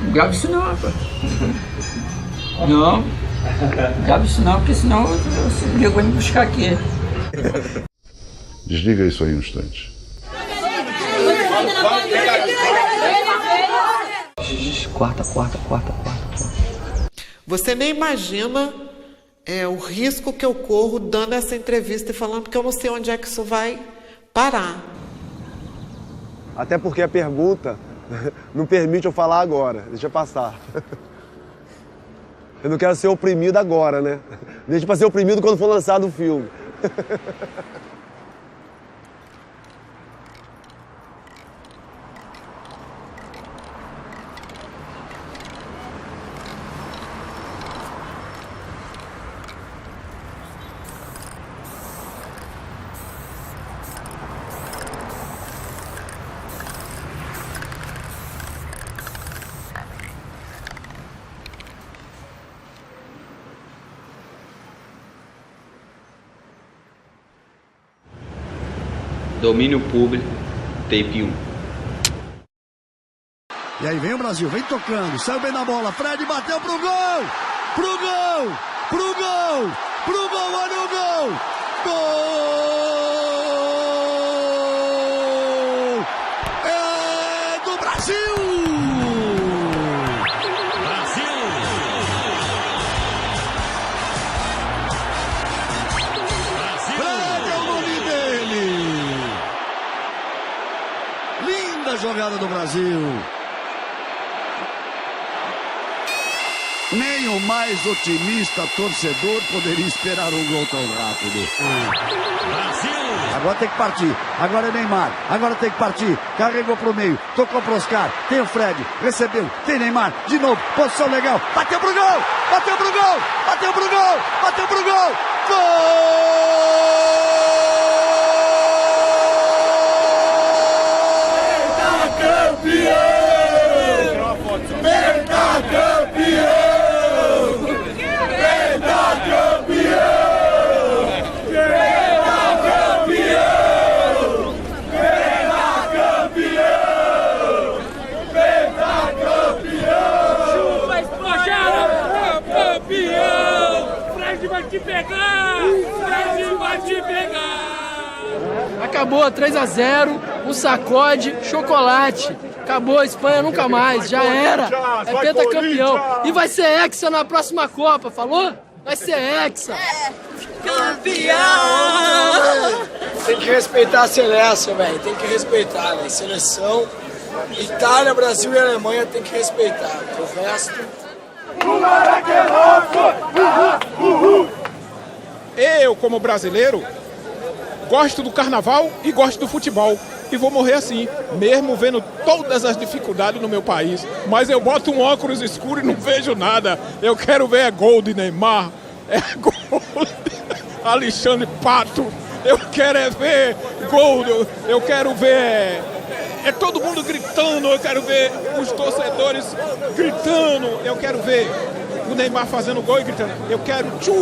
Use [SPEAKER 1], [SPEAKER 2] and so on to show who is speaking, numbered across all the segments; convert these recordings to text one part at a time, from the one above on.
[SPEAKER 1] Não grava isso não, rapaz. Não. Não grava isso não, porque senão você vai me buscar aqui.
[SPEAKER 2] Desliga isso aí um instante.
[SPEAKER 1] Quarta.
[SPEAKER 3] Você nem imagina o risco que eu corro dando essa entrevista e falando, porque eu não sei onde é que isso vai parar.
[SPEAKER 4] Até porque a pergunta não permite eu falar agora. Deixa passar. Eu não quero ser oprimido agora, né? Deixa pra ser oprimido quando for lançado o filme.
[SPEAKER 5] Domínio público, tape 1.
[SPEAKER 6] E aí vem o Brasil, vem tocando, saiu bem na bola, Fred bateu pro gol! Pro gol! Pro gol! Pro gol, olha o gol! Gol! É do Brasil! Jogada do Brasil. Nem o mais otimista torcedor poderia esperar um gol tão rápido. Brasil! Agora tem que partir. Agora é Neymar. Agora tem que partir. Carregou pro meio. Tocou pro Oscar. Tem o Fred. Recebeu. Tem Neymar. De novo. Posição legal. Bateu pro gol. Bateu pro gol. Bateu pro gol. Bateu pro gol. Gol!
[SPEAKER 7] Acabou, 3-0, um sacode, chocolate. Acabou, a Espanha nunca mais, já era. É pentacampeão. E vai ser hexa na próxima Copa, falou? Vai ser hexa.
[SPEAKER 8] Campeão! Tem que respeitar a seleção, velho. Tem que respeitar, velho. Seleção, Itália, Brasil e Alemanha tem que respeitar. O resto...
[SPEAKER 9] Eu, como brasileiro, gosto do carnaval e gosto do futebol. E vou morrer assim, mesmo vendo todas as dificuldades no meu país. Mas eu boto um óculos escuro e não vejo nada. Eu quero ver gol de Neymar, gol de Alexandre Pato. Eu quero ver gol, eu quero ver... todo mundo gritando, eu quero ver os torcedores gritando. Eu quero ver o Neymar fazendo gol e gritando. Eu quero tchu,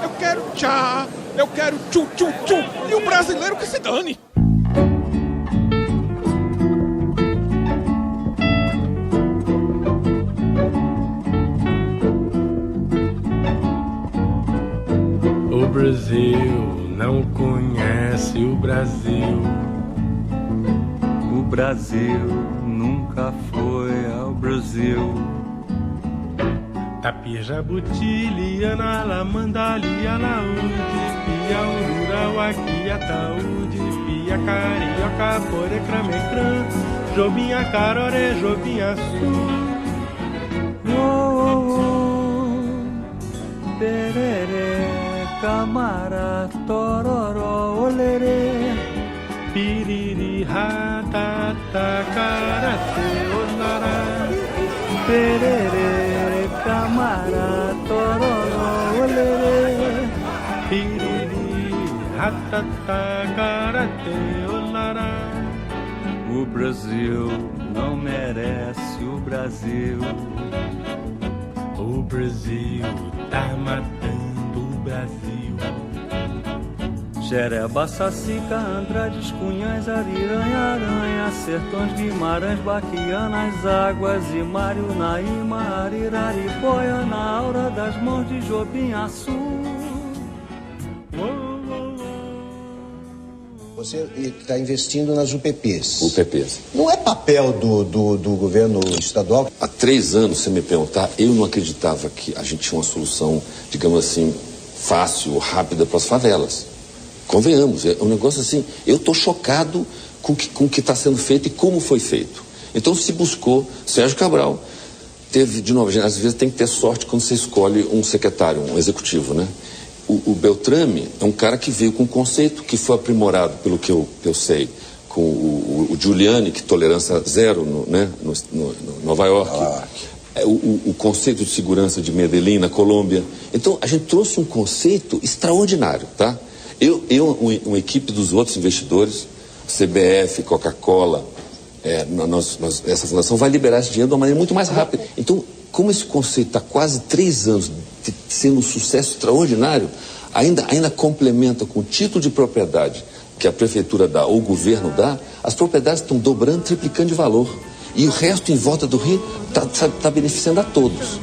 [SPEAKER 9] eu quero tchá, eu quero tchu, tchu, tchu. E o brasileiro que se dane.
[SPEAKER 10] O Brasil não conhece o Brasil.
[SPEAKER 11] O Brasil nunca foi ao Brasil.
[SPEAKER 10] Tapia, Jabuti, Liana, Lamandali, Alaúde, Pia, Ururau, aqui, Ataúde, Pia, Carioca, Porecramecrã, Jobinha, Caroré, Jobinha, Sul.
[SPEAKER 11] Pererê, Camará, Tororó, Olerê,
[SPEAKER 10] Piriri, Ratata, Karatê, Olará,
[SPEAKER 11] Pererê, Camará, Tororó, Olerê,
[SPEAKER 10] Piriri, Ratata, Karatê, Olará.
[SPEAKER 11] O Brasil não merece o Brasil.
[SPEAKER 10] O Brasil tá matando o Brasil.
[SPEAKER 11] Jereba, Sacica, Andrades, Cunhães, Ariranha, Aranha, sertões Guimarães, Baquianas, águas e Mário Naíma, Ariraripóia, na aura das mãos de Jobim Açu.
[SPEAKER 2] Você está investindo nas UPPs.
[SPEAKER 12] UPPs.
[SPEAKER 2] Não é papel do governo estadual?
[SPEAKER 12] Há 3 anos, se me perguntar, eu não acreditava que a gente tinha uma solução, digamos assim, fácil, rápida para as favelas. Convenhamos, é um negócio assim, eu estou chocado com o que está sendo feito e como foi feito. Então se buscou, Sérgio Cabral teve, de novo, às vezes tem que ter sorte quando você escolhe um secretário, um executivo, né? O Beltrame é um cara que veio com um conceito que foi aprimorado, pelo que eu sei, com o Giuliani, que tolerância zero no Nova York. O conceito de segurança de Medellín, na Colômbia. Então, a gente trouxe um conceito extraordinário, tá? Uma equipe dos outros investidores, CBF, Coca-Cola, essa fundação vai liberar esse dinheiro de uma maneira muito mais rápida. Então, como esse conceito está quase 3 anos sendo um sucesso extraordinário, ainda complementa com o título de propriedade que a prefeitura dá ou o governo dá, as propriedades estão dobrando, triplicando de valor. E o resto em volta do Rio está beneficiando a todos.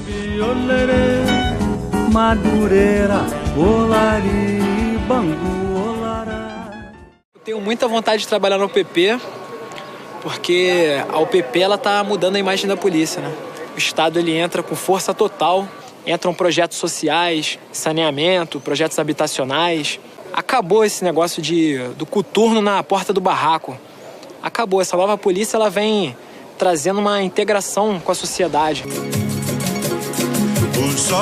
[SPEAKER 11] Madureira, Olari, Bangu, Olará.
[SPEAKER 13] Eu tenho muita vontade de trabalhar no UPP, porque a UPP está mudando a imagem da polícia, né? O Estado ele entra com força total, entram projetos sociais, saneamento, projetos habitacionais. Acabou esse negócio do coturno na porta do barraco. Acabou. Essa nova polícia ela vem trazendo uma integração com a sociedade.
[SPEAKER 14] O sol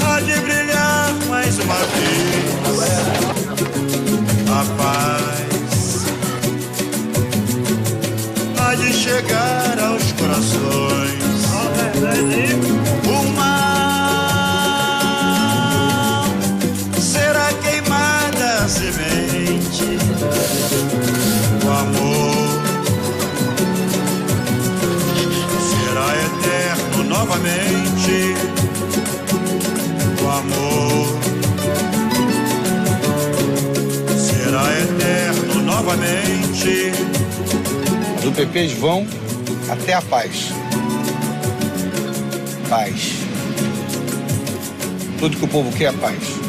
[SPEAKER 14] há de brilhar mais uma vez. A paz há de chegar aos corações. O mal será queimada a semente. O amor será eterno novamente. O amor será eterno novamente.
[SPEAKER 15] As UPPs vão até a paz. Paz. Tudo que o povo quer é paz.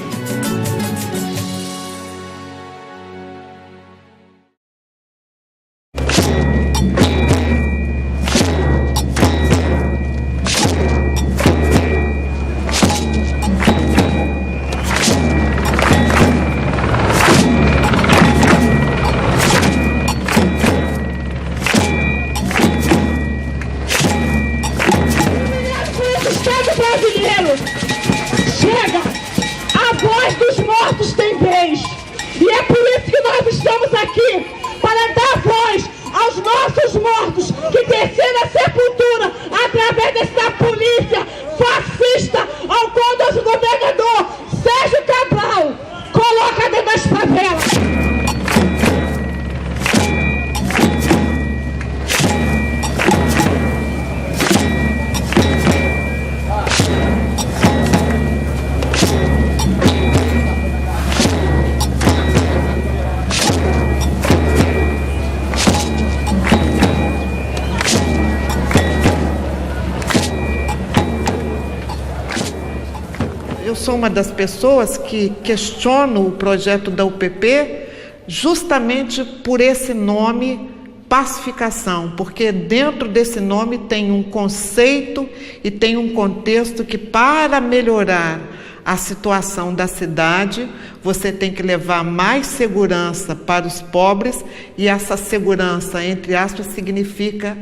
[SPEAKER 3] Eu sou uma das pessoas que questiono o projeto da UPP justamente por esse nome pacificação, porque dentro desse nome tem um conceito e tem um contexto que, para melhorar a situação da cidade, você tem que levar mais segurança para os pobres, e essa segurança, entre aspas, significa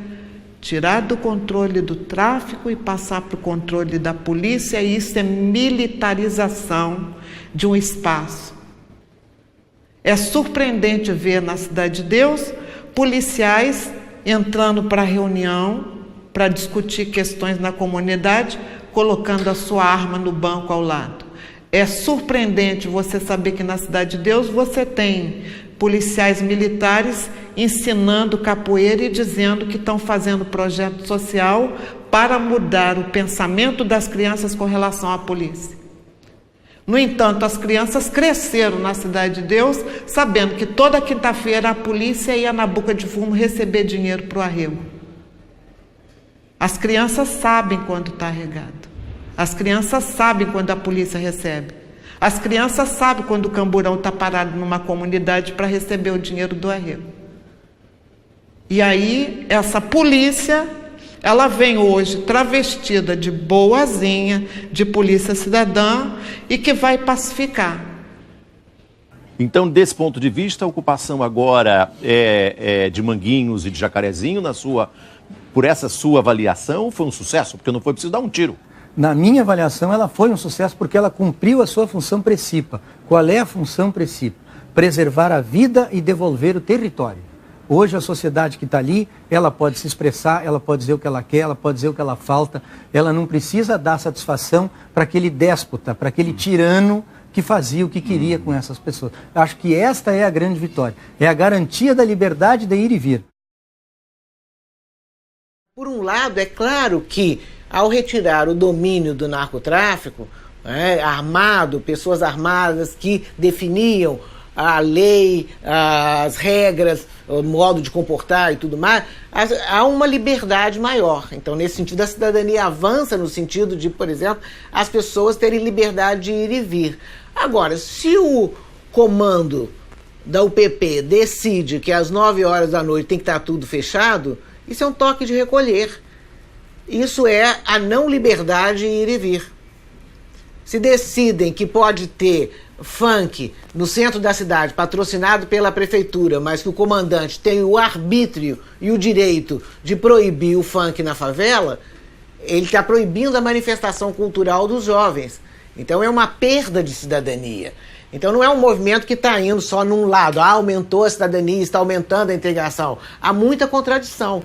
[SPEAKER 3] tirar do controle do tráfico e passar para o controle da polícia, e isso é militarização de um espaço. É surpreendente ver na Cidade de Deus policiais entrando para reunião, para discutir questões na comunidade, colocando a sua arma no banco ao lado. É surpreendente você saber que na Cidade de Deus você tem policiais militares ensinando capoeira e dizendo que estão fazendo projeto social para mudar o pensamento das crianças com relação à polícia. No entanto, as crianças cresceram na Cidade de Deus, sabendo que toda quinta-feira a polícia ia na Boca de Fumo receber dinheiro para o arrego. As crianças sabem quando está arregado. As crianças sabem quando a polícia recebe. As crianças sabem quando o camburão está parado numa comunidade para receber o dinheiro do arrego. E aí, essa polícia, ela vem hoje travestida de boazinha, de polícia cidadã, e que vai pacificar.
[SPEAKER 16] Então, desse ponto de vista, a ocupação agora de Manguinhos e de Jacarezinho, por essa sua avaliação, foi um sucesso? Porque não foi preciso dar um tiro.
[SPEAKER 17] Na minha avaliação, ela foi um sucesso porque ela cumpriu a sua função principal. Qual é a função principal? Preservar a vida e devolver o território. Hoje a sociedade que está ali, ela pode se expressar, ela pode dizer o que ela quer, ela pode dizer o que ela falta, ela não precisa dar satisfação para aquele déspota, para aquele tirano que fazia o que queria com essas pessoas. Acho que esta é a grande vitória, é a garantia da liberdade de ir e vir.
[SPEAKER 18] Por um lado, é claro que ao retirar o domínio do narcotráfico, armado, pessoas armadas que definiam a lei, as regras, o modo de comportar e tudo mais, há uma liberdade maior. Então, nesse sentido, a cidadania avança no sentido de, por exemplo, as pessoas terem liberdade de ir e vir. Agora, se o comando da UPP decide que às 9 horas da noite tem que estar tudo fechado, isso é um toque de recolher. Isso é a não liberdade de ir e vir. Se decidem que pode ter funk no centro da cidade, patrocinado pela prefeitura, mas que o comandante tem o arbítrio e o direito de proibir o funk na favela, ele está proibindo a manifestação cultural dos jovens. Então é uma perda de cidadania. Então não é um movimento que está indo só num lado, aumentou a cidadania, está aumentando a integração. Há muita contradição.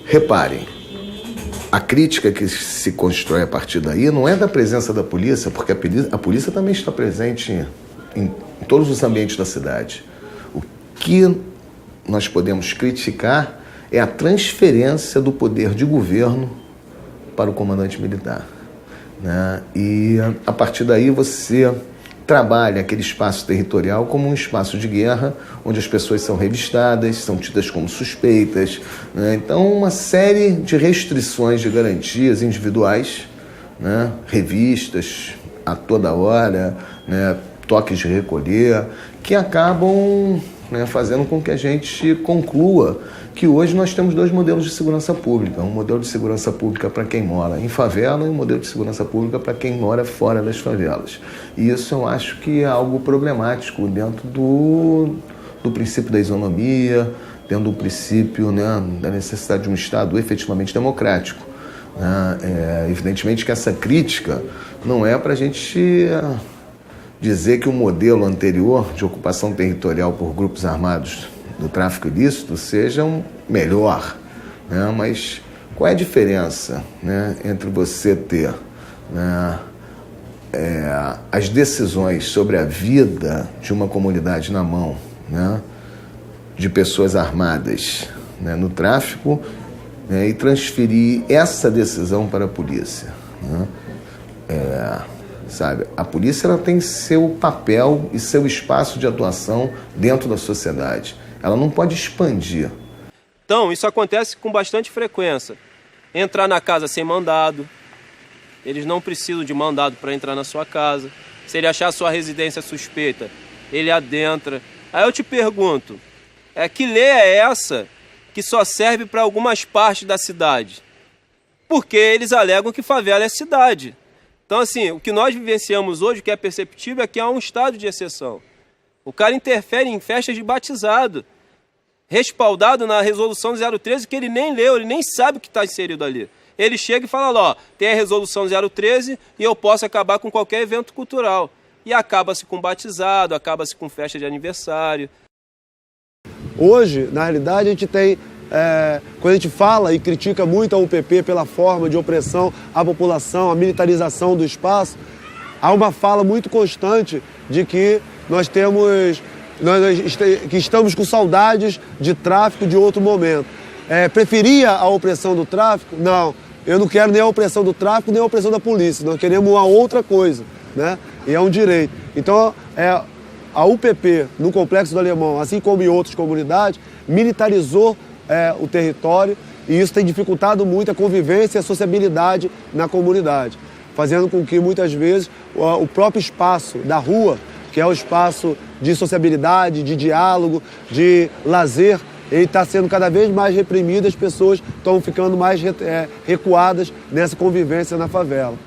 [SPEAKER 19] Reparem, a crítica que se constrói a partir daí não é da presença da polícia, porque a polícia também está presente em todos os ambientes da cidade. O que nós podemos criticar é a transferência do poder de governo para o comandante militar, né? E a partir daí você trabalha aquele espaço territorial como um espaço de guerra, onde as pessoas são revistadas, são tidas como suspeitas, né? Então, uma série de restrições de garantias individuais, né? Revistas a toda hora, né? Toques de recolher, que acabam, né, fazendo com que a gente conclua que hoje nós temos dois modelos de segurança pública. Um modelo de segurança pública para quem mora em favela e um modelo de segurança pública para quem mora fora das favelas. E isso eu acho que é algo problemático dentro do princípio da isonomia, dentro do princípio, né, da necessidade de um Estado efetivamente democrático, né? Evidentemente que essa crítica não é para a gente dizer que o modelo anterior de ocupação territorial por grupos armados do tráfico ilícito seja um melhor, né? Mas qual é a diferença, né, entre você ter, né, as decisões sobre a vida de uma comunidade na mão, né, de pessoas armadas, né, no tráfico, né, e transferir essa decisão para a polícia, né? Sabe, a polícia ela tem seu papel e seu espaço de atuação dentro da sociedade. Ela não pode expandir.
[SPEAKER 20] Então, isso acontece com bastante frequência. Entrar na casa sem mandado. Eles não precisam de mandado para entrar na sua casa. Se ele achar a sua residência suspeita, ele adentra. Aí eu te pergunto, que lei é essa que só serve para algumas partes da cidade? Porque eles alegam que favela é cidade. Então, assim, o que nós vivenciamos hoje, o que é perceptível, é que há um estado de exceção. O cara interfere em festas de batizado, respaldado na resolução 013, que ele nem leu, ele nem sabe o que está inserido ali. Ele chega e fala, ó, tem a resolução 013 e eu posso acabar com qualquer evento cultural. E acaba-se com batizado, acaba-se com festa de aniversário.
[SPEAKER 4] Hoje, na realidade, a gente tem... quando a gente fala e critica muito a UPP pela forma de opressão à população, a militarização do espaço, há uma fala muito constante de que que estamos com saudades de tráfico de outro momento. Preferia a opressão do tráfico? Não, eu não quero nem a opressão do tráfico, nem a opressão da polícia. Nós queremos uma outra coisa, né? e é um direito. Então, a UPP, no Complexo do Alemão, assim como em outras comunidades, militarizou o território e isso tem dificultado muito a convivência e a sociabilidade na comunidade, fazendo com que, muitas vezes, o próprio espaço da rua, que é o espaço de sociabilidade, de diálogo, de lazer, ele está sendo cada vez mais reprimido, as pessoas estão ficando mais recuadas nessa convivência na favela.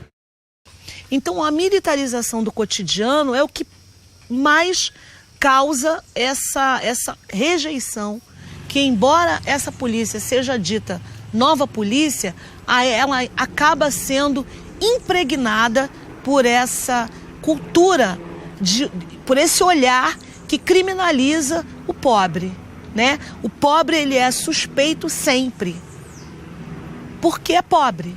[SPEAKER 2] Então, a militarização do cotidiano é o que mais causa essa rejeição, que embora essa polícia seja dita nova polícia, ela acaba sendo impregnada por essa cultura, por esse olhar que criminaliza o pobre, né? O pobre, ele é suspeito sempre, porque é pobre.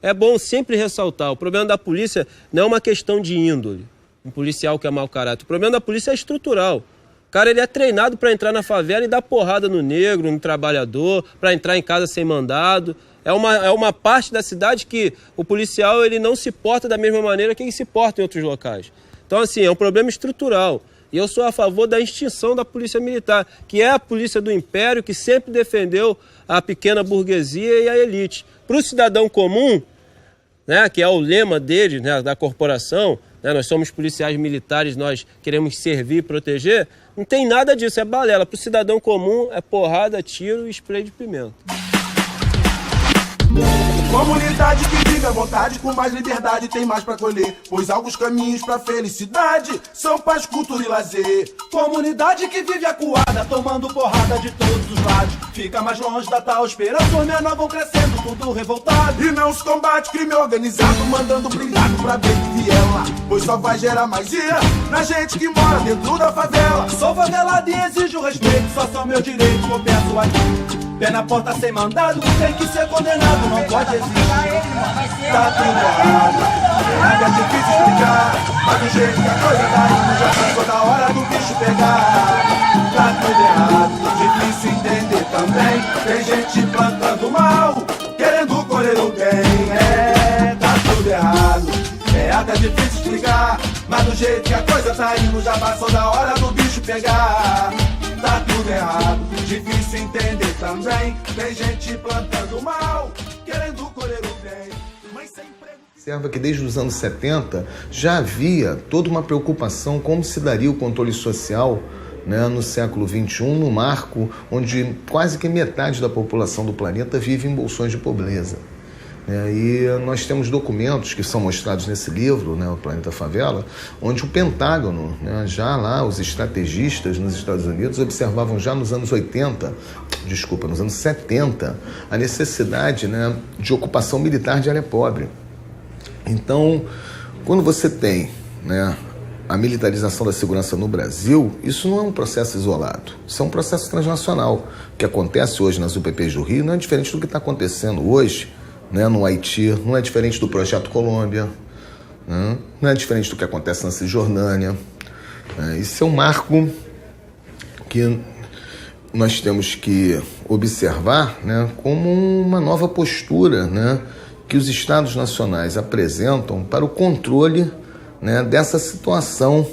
[SPEAKER 20] É bom sempre ressaltar, o problema da polícia não é uma questão de índole, um policial que é mau caráter. O problema da polícia é estrutural. O cara, ele é treinado para entrar na favela e dar porrada no negro, no trabalhador, para entrar em casa sem mandado. É uma parte da cidade que o policial, ele não se porta da mesma maneira que ele se porta em outros locais. Então, assim, é um problema estrutural. E eu sou a favor da extinção da polícia militar, que é a polícia do império, que sempre defendeu a pequena burguesia e a elite. Para o cidadão comum, né, que é o lema dele, né, da corporação, né, nós somos policiais militares, nós queremos servir e proteger, não tem nada disso, é balela. Para o cidadão comum é porrada, tiro e spray de pimenta.
[SPEAKER 21] Comunidade que vive à vontade, com mais liberdade tem mais pra colher, pois alguns caminhos pra felicidade são paz, cultura e lazer. Comunidade que vive acuada, tomando porrada de todos os lados, fica mais longe da tal esperança, os menores vão crescendo tudo revoltado. E não se combate crime organizado, mandando blindado pra ver que viela, pois só vai gerar mais ira na gente que mora dentro da favela. Sou favelado e exijo respeito, só são meus direitos, eu peço aqui. Pé na porta sem mandado, tem que ser condenado, não pode existir. Tá tudo errado, é difícil explicar, mas do jeito que a coisa tá indo, já passou da hora do bicho pegar. Tá tudo errado, difícil entender também, tem gente plantando mal, querendo colher o bem. Tá tudo errado, é até difícil explicar, mas do jeito que a coisa tá indo, já passou da hora do bicho pegar. Tá tudo errado, difícil entender também, tem gente plantando mal, querendo colher o bem, mas sem emprego.
[SPEAKER 19] Observa que desde os anos 70 já havia toda uma preocupação como se daria o controle social, né, no século XXI, no marco onde quase que metade da população do planeta vive em bolsões de pobreza. E nós temos documentos que são mostrados nesse livro, né, O Planeta Favela, onde o Pentágono, né, já lá os estrategistas nos Estados Unidos observavam já nos anos 70, a necessidade, né, de ocupação militar de área pobre. Então, quando você tem, né, a militarização da segurança no Brasil, isso não é um processo isolado, isso é um processo transnacional. O que acontece hoje nas UPPs do Rio não é diferente do que está acontecendo hoje, né, no Haiti, não é diferente do Projeto Colômbia, né, não é diferente do que acontece na Cisjordânia. Isso é um marco que nós temos que observar, né, como uma nova postura, né, que os Estados nacionais apresentam para o controle, né, dessa situação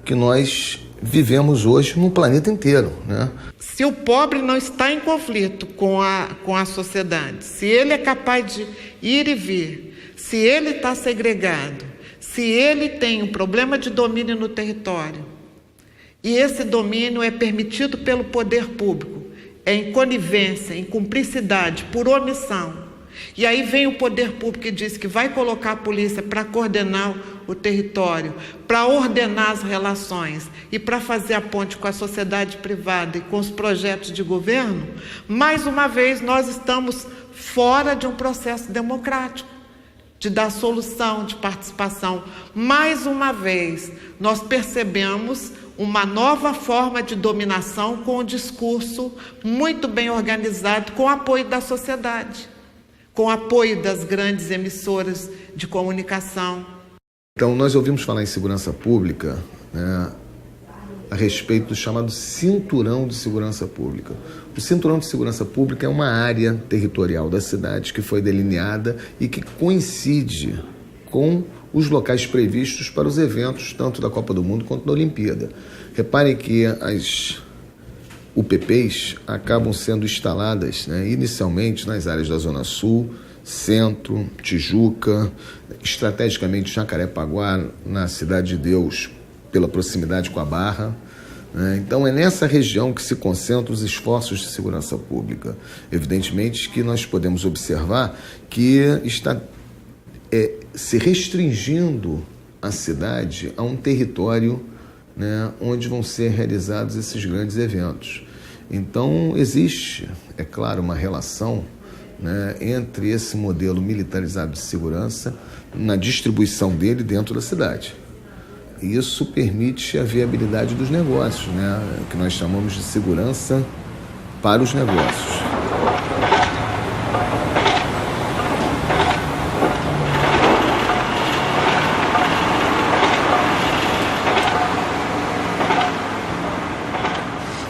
[SPEAKER 19] que nós vivemos hoje no planeta inteiro, né?
[SPEAKER 3] Se o pobre não está em conflito com a sociedade, se ele é capaz de ir e vir, se ele está segregado, se ele tem um problema de domínio no território, e esse domínio é permitido pelo poder público, é em conivência, em cumplicidade, por omissão, e aí vem o poder público e diz que vai colocar a polícia para coordenar o território, para ordenar as relações e para fazer a ponte com a sociedade privada e com os projetos de governo, mais uma vez nós estamos fora de um processo democrático, de dar solução, de participação. Mais uma vez, nós percebemos uma nova forma de dominação com um discurso muito bem organizado, com o apoio da sociedade, com o apoio das grandes emissoras de comunicação.
[SPEAKER 19] Então, nós ouvimos falar em segurança pública, né, a respeito do chamado Cinturão de Segurança Pública. O Cinturão de Segurança Pública é uma área territorial da cidade que foi delineada e que coincide com os locais previstos para os eventos, tanto da Copa do Mundo quanto da Olimpíada. Reparem que as UPPs acabam sendo instaladas, né, inicialmente nas áreas da Zona Sul, Centro, Tijuca, estrategicamente Jacarepaguá, na Cidade de Deus, pela proximidade com a Barra. Então é nessa região que se concentram os esforços de segurança pública. Evidentemente que nós podemos observar que está se restringindo a cidade a um território, né, onde vão ser realizados esses grandes eventos. Então existe, é claro, uma relação, né, entre esse modelo militarizado de segurança na distribuição dele dentro da cidade. Isso permite a viabilidade dos negócios, né? O que nós chamamos de segurança para os negócios.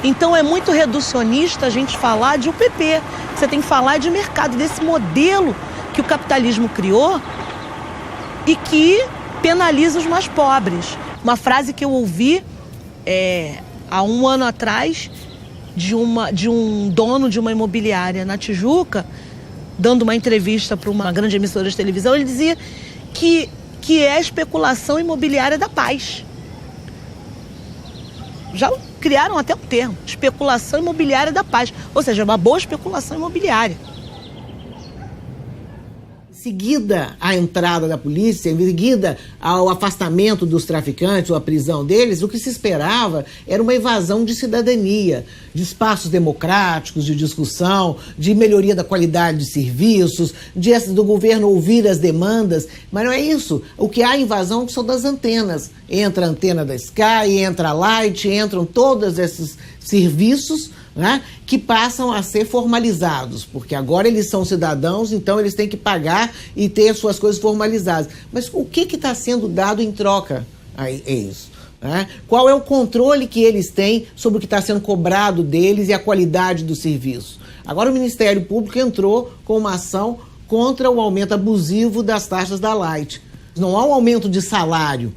[SPEAKER 2] Então é muito reducionista a gente falar de UPP. Você tem que falar de mercado, desse modelo que o capitalismo criou e que penaliza os mais pobres. Uma frase que eu ouvi há um ano atrás de um dono de uma imobiliária na Tijuca, dando uma entrevista para uma grande emissora de televisão, ele dizia que é a especulação imobiliária da paz. Já criaram até um termo, especulação imobiliária da paz, ou seja, uma boa especulação imobiliária.
[SPEAKER 18] Seguida a entrada da polícia, em seguida ao afastamento dos traficantes ou a prisão deles, o que se esperava era uma invasão de cidadania, de espaços democráticos, de discussão, de melhoria da qualidade de serviços, do governo ouvir as demandas, mas não é isso. O que há invasão são das antenas. Entra a antena da Sky, entra a Light, entram todos esses serviços, né, que passam a ser formalizados, porque agora eles são cidadãos, então eles têm que pagar e ter suas coisas formalizadas. Mas o que está sendo dado em troca a isso? Né? Qual é o controle que eles têm sobre o que está sendo cobrado deles e a qualidade do serviço? Agora o Ministério Público entrou com uma ação contra o aumento abusivo das taxas da Light. Não há um aumento de salário.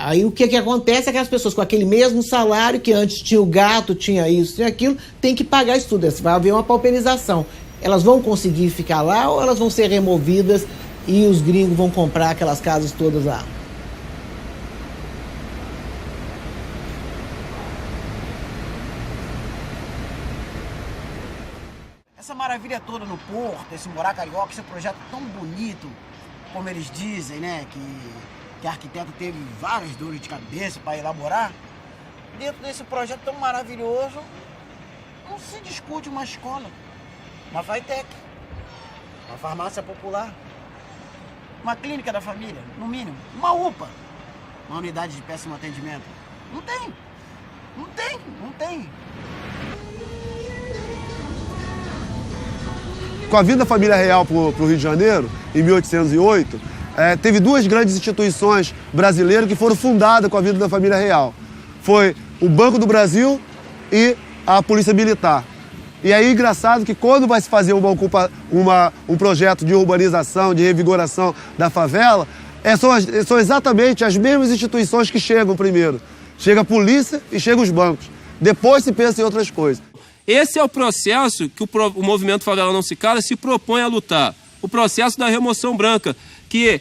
[SPEAKER 18] Aí o que acontece é que as pessoas com aquele mesmo salário, que antes tinha o gato, tinha isso, tinha aquilo, tem que pagar isso tudo. Vai haver uma pauperização. Elas vão conseguir ficar lá ou elas vão ser removidas e os gringos vão comprar aquelas casas todas lá?
[SPEAKER 1] Essa maravilha toda no Porto, esse Morar Carioca, esse projeto tão bonito, como eles dizem, né, que a arquiteta teve várias dores de cabeça para elaborar, dentro desse projeto tão maravilhoso, não se discute uma escola, uma FATEC, uma farmácia popular, uma clínica da família, no mínimo, uma UPA, uma unidade de péssimo atendimento. Não tem.
[SPEAKER 4] Com a vinda da família real para o Rio de Janeiro, em 1808, teve duas grandes instituições brasileiras que foram fundadas com a vinda da família real. Foi o Banco do Brasil e a Polícia Militar. E aí, engraçado que quando vai se fazer um projeto de urbanização, de revigoração da favela, são exatamente as mesmas instituições que chegam primeiro. Chega a polícia e chegam os bancos. Depois se pensa em outras coisas.
[SPEAKER 20] Esse é o processo que o movimento Favela Não Se Cala se propõe a lutar. O processo da remoção branca, que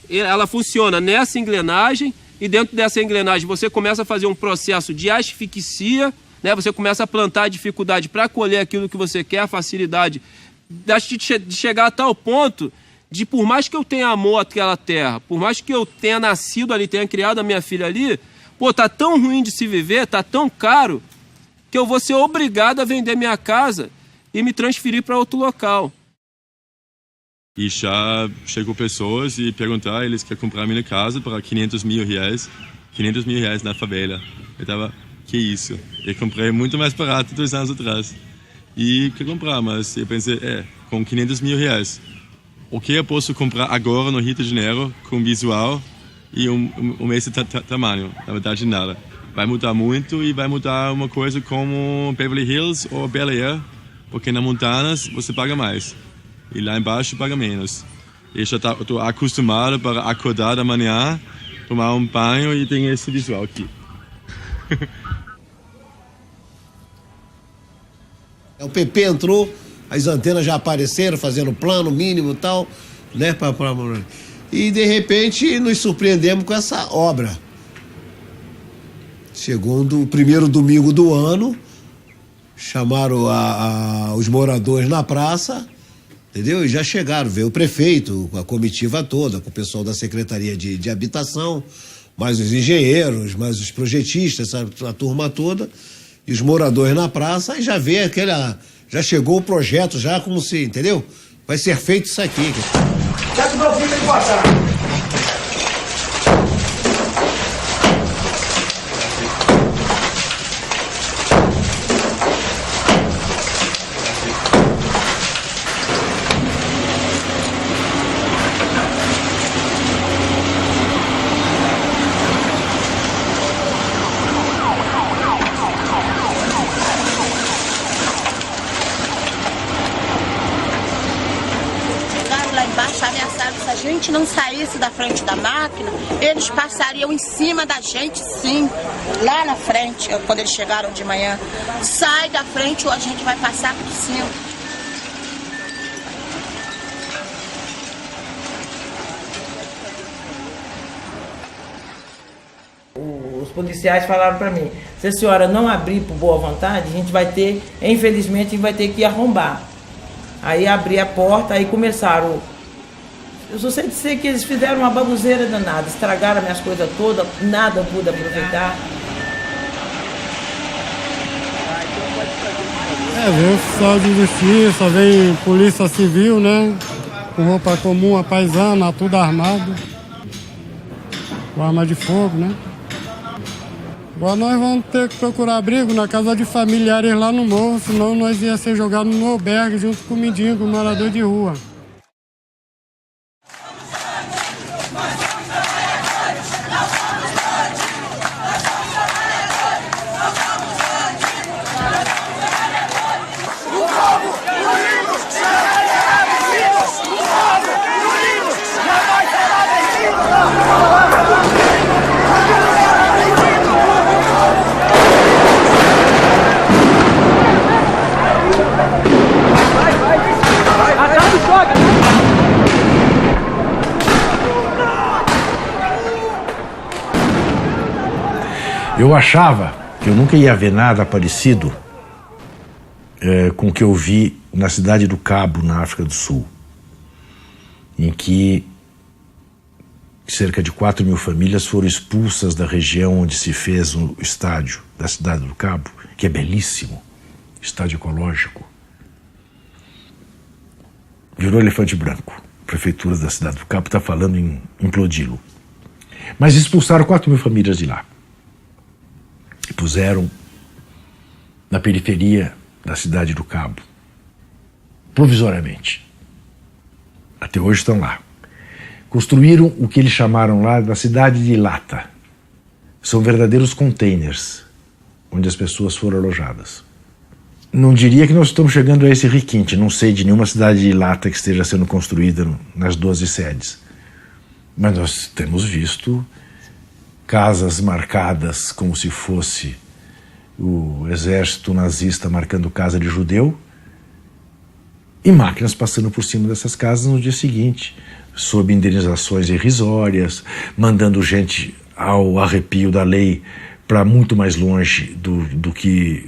[SPEAKER 20] ela funciona nessa engrenagem, e dentro dessa engrenagem você começa a fazer um processo de asfixia, né? Você começa a plantar a dificuldade para colher aquilo que você quer, a facilidade de chegar a tal ponto de, por mais que eu tenha amor àquela terra, por mais que eu tenha nascido ali, tenha criado a minha filha ali, tá tão ruim de se viver, tá tão caro, que eu vou ser obrigado a vender minha casa e me transferir para outro local.
[SPEAKER 22] E já chegou pessoas e perguntaram, eles querem comprar minha casa para 500 mil reais na favela. Eu tava, que isso? Eu comprei muito mais barato 2 anos atrás. E queria comprar, mas eu pensei, com 500 mil reais, o que eu posso comprar agora no Rio de Janeiro com visual e um mesmo tamanho? Na verdade, nada. Vai mudar muito e vai mudar uma coisa como Beverly Hills ou Bel Air, porque nas montanhas você paga mais. E lá embaixo paga menos. Eu já estou acostumado para acordar da manhã, tomar um banho e tem esse visual aqui.
[SPEAKER 5] O PP entrou, as antenas já apareceram, fazendo plano mínimo e tal, né? E de repente nos surpreendemos com essa obra. Segundo o primeiro domingo do ano, chamaram os moradores na praça, entendeu? E já chegaram, veio o prefeito, com a comitiva toda, com o pessoal da Secretaria de Habitação, mais os engenheiros, mais os projetistas, a turma toda, e os moradores na praça, e já vê já chegou o projeto, já como se, entendeu? Vai ser feito isso aqui.
[SPEAKER 21] Já que meu filho tem que passar.
[SPEAKER 6] Ameaçaram que se a gente não saísse da frente da máquina, eles passariam em cima da gente, sim, lá na frente, quando eles chegaram de manhã. Sai da frente ou a gente vai passar por cima.
[SPEAKER 23] Os policiais falaram para mim, se a senhora não abrir por boa vontade, a gente vai ter, infelizmente, vai ter que arrombar. Aí abri a porta, aí começaram. Eu só sei dizer que eles fizeram uma bagunceira danada, estragaram as minhas coisas todas, nada eu pude aproveitar.
[SPEAKER 24] Vem oficial de justiça, vem polícia civil, né? Com roupa comum, a paisana, tudo armado. Com arma de fogo, né? Agora nós vamos ter que procurar abrigo na casa de familiares lá no morro, senão nós ia ser jogados no albergue junto com o mendigo, morador de rua.
[SPEAKER 25] Eu achava que eu nunca ia ver nada parecido com o que eu vi na cidade do Cabo, na África do Sul, em que cerca de 4.000 famílias foram expulsas da região onde se fez o estádio da cidade do Cabo, que é belíssimo, estádio ecológico. Virou elefante branco. A prefeitura da cidade do Cabo está falando em implodi-lo. Mas expulsaram 4.000 famílias de lá. E puseram na periferia da cidade do Cabo, provisoriamente. Até hoje estão lá. Construíram o que eles chamaram lá da cidade de lata. São verdadeiros containers, onde as pessoas foram alojadas. Não diria que nós estamos chegando a esse requinte, não sei de nenhuma cidade de lata que esteja sendo construída nas 12 sedes. Mas nós temos visto casas marcadas como se fosse o exército nazista marcando casa de judeu e máquinas passando por cima dessas casas no dia seguinte, sob indenizações irrisórias, mandando gente ao arrepio da lei para muito mais longe do que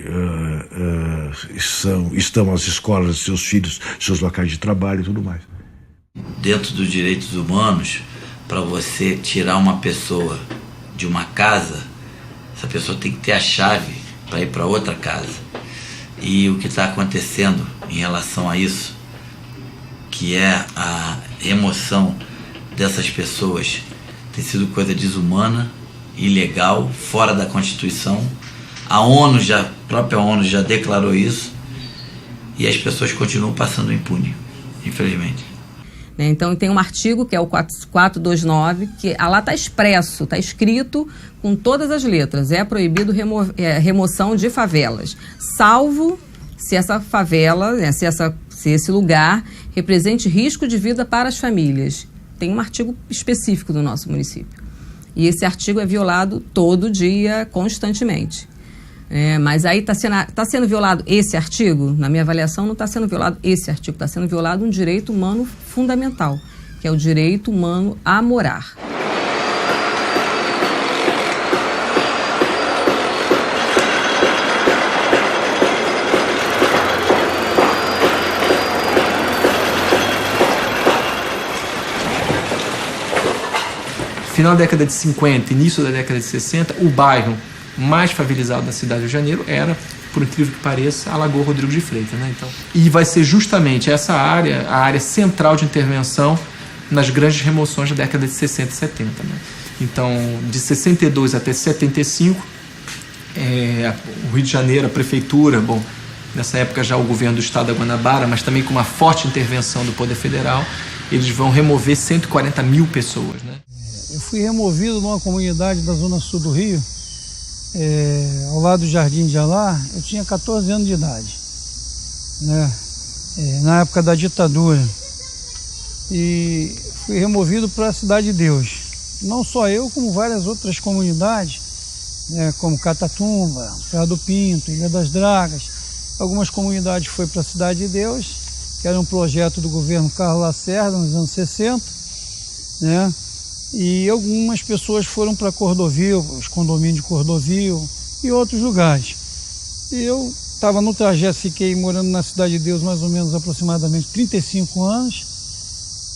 [SPEAKER 25] estão as escolas dos seus filhos, seus locais de trabalho e tudo mais.
[SPEAKER 26] Dentro dos direitos humanos, para você tirar uma pessoa de uma casa, essa pessoa tem que ter a chave para ir para outra casa. E o que está acontecendo em relação a isso, que é a remoção dessas pessoas, tem sido coisa desumana, ilegal, fora da Constituição. A própria ONU já declarou isso e as pessoas continuam passando impune, infelizmente.
[SPEAKER 27] Então tem um artigo que é o 429, que lá está expresso, está escrito com todas as letras, é proibido remoção de favelas, salvo se essa favela, se se esse lugar represente risco de vida para as famílias. Tem um artigo específico do nosso município. E esse artigo é violado todo dia, constantemente. Mas aí está sendo violado esse artigo? Na minha avaliação, não está sendo violado esse artigo, está sendo violado um direito humano fundamental, que é o direito humano a morar.
[SPEAKER 7] Final da década de 50, início da década de 60, o bairro mais favelizado da cidade do Rio de Janeiro era, por incrível que pareça, a Lagoa Rodrigo de Freitas, né? Então, e vai ser justamente essa área, a área central de intervenção nas grandes remoções da década de 60 e 70. Né? Então, de 62 até 75, o Rio de Janeiro, a prefeitura, bom, nessa época já o governo do estado da Guanabara, mas também com uma forte intervenção do Poder Federal, eles vão remover 140 mil pessoas, né?
[SPEAKER 8] Eu fui removido numa comunidade da zona sul do Rio, ao lado do Jardim de Alá. Eu tinha 14 anos de idade, né? Na época da ditadura. E fui removido para a Cidade de Deus. Não só eu, como várias outras comunidades, né, como Catatumba, Praia do Pinto, Ilha das Dragas. Algumas comunidades foi para a Cidade de Deus, que era um projeto do governo Carlos Lacerda, nos anos 60, né? E algumas pessoas foram para Cordovil, os condomínios de Cordovil e outros lugares. E eu estava no trajeto, fiquei morando na Cidade de Deus mais ou menos aproximadamente 35 anos.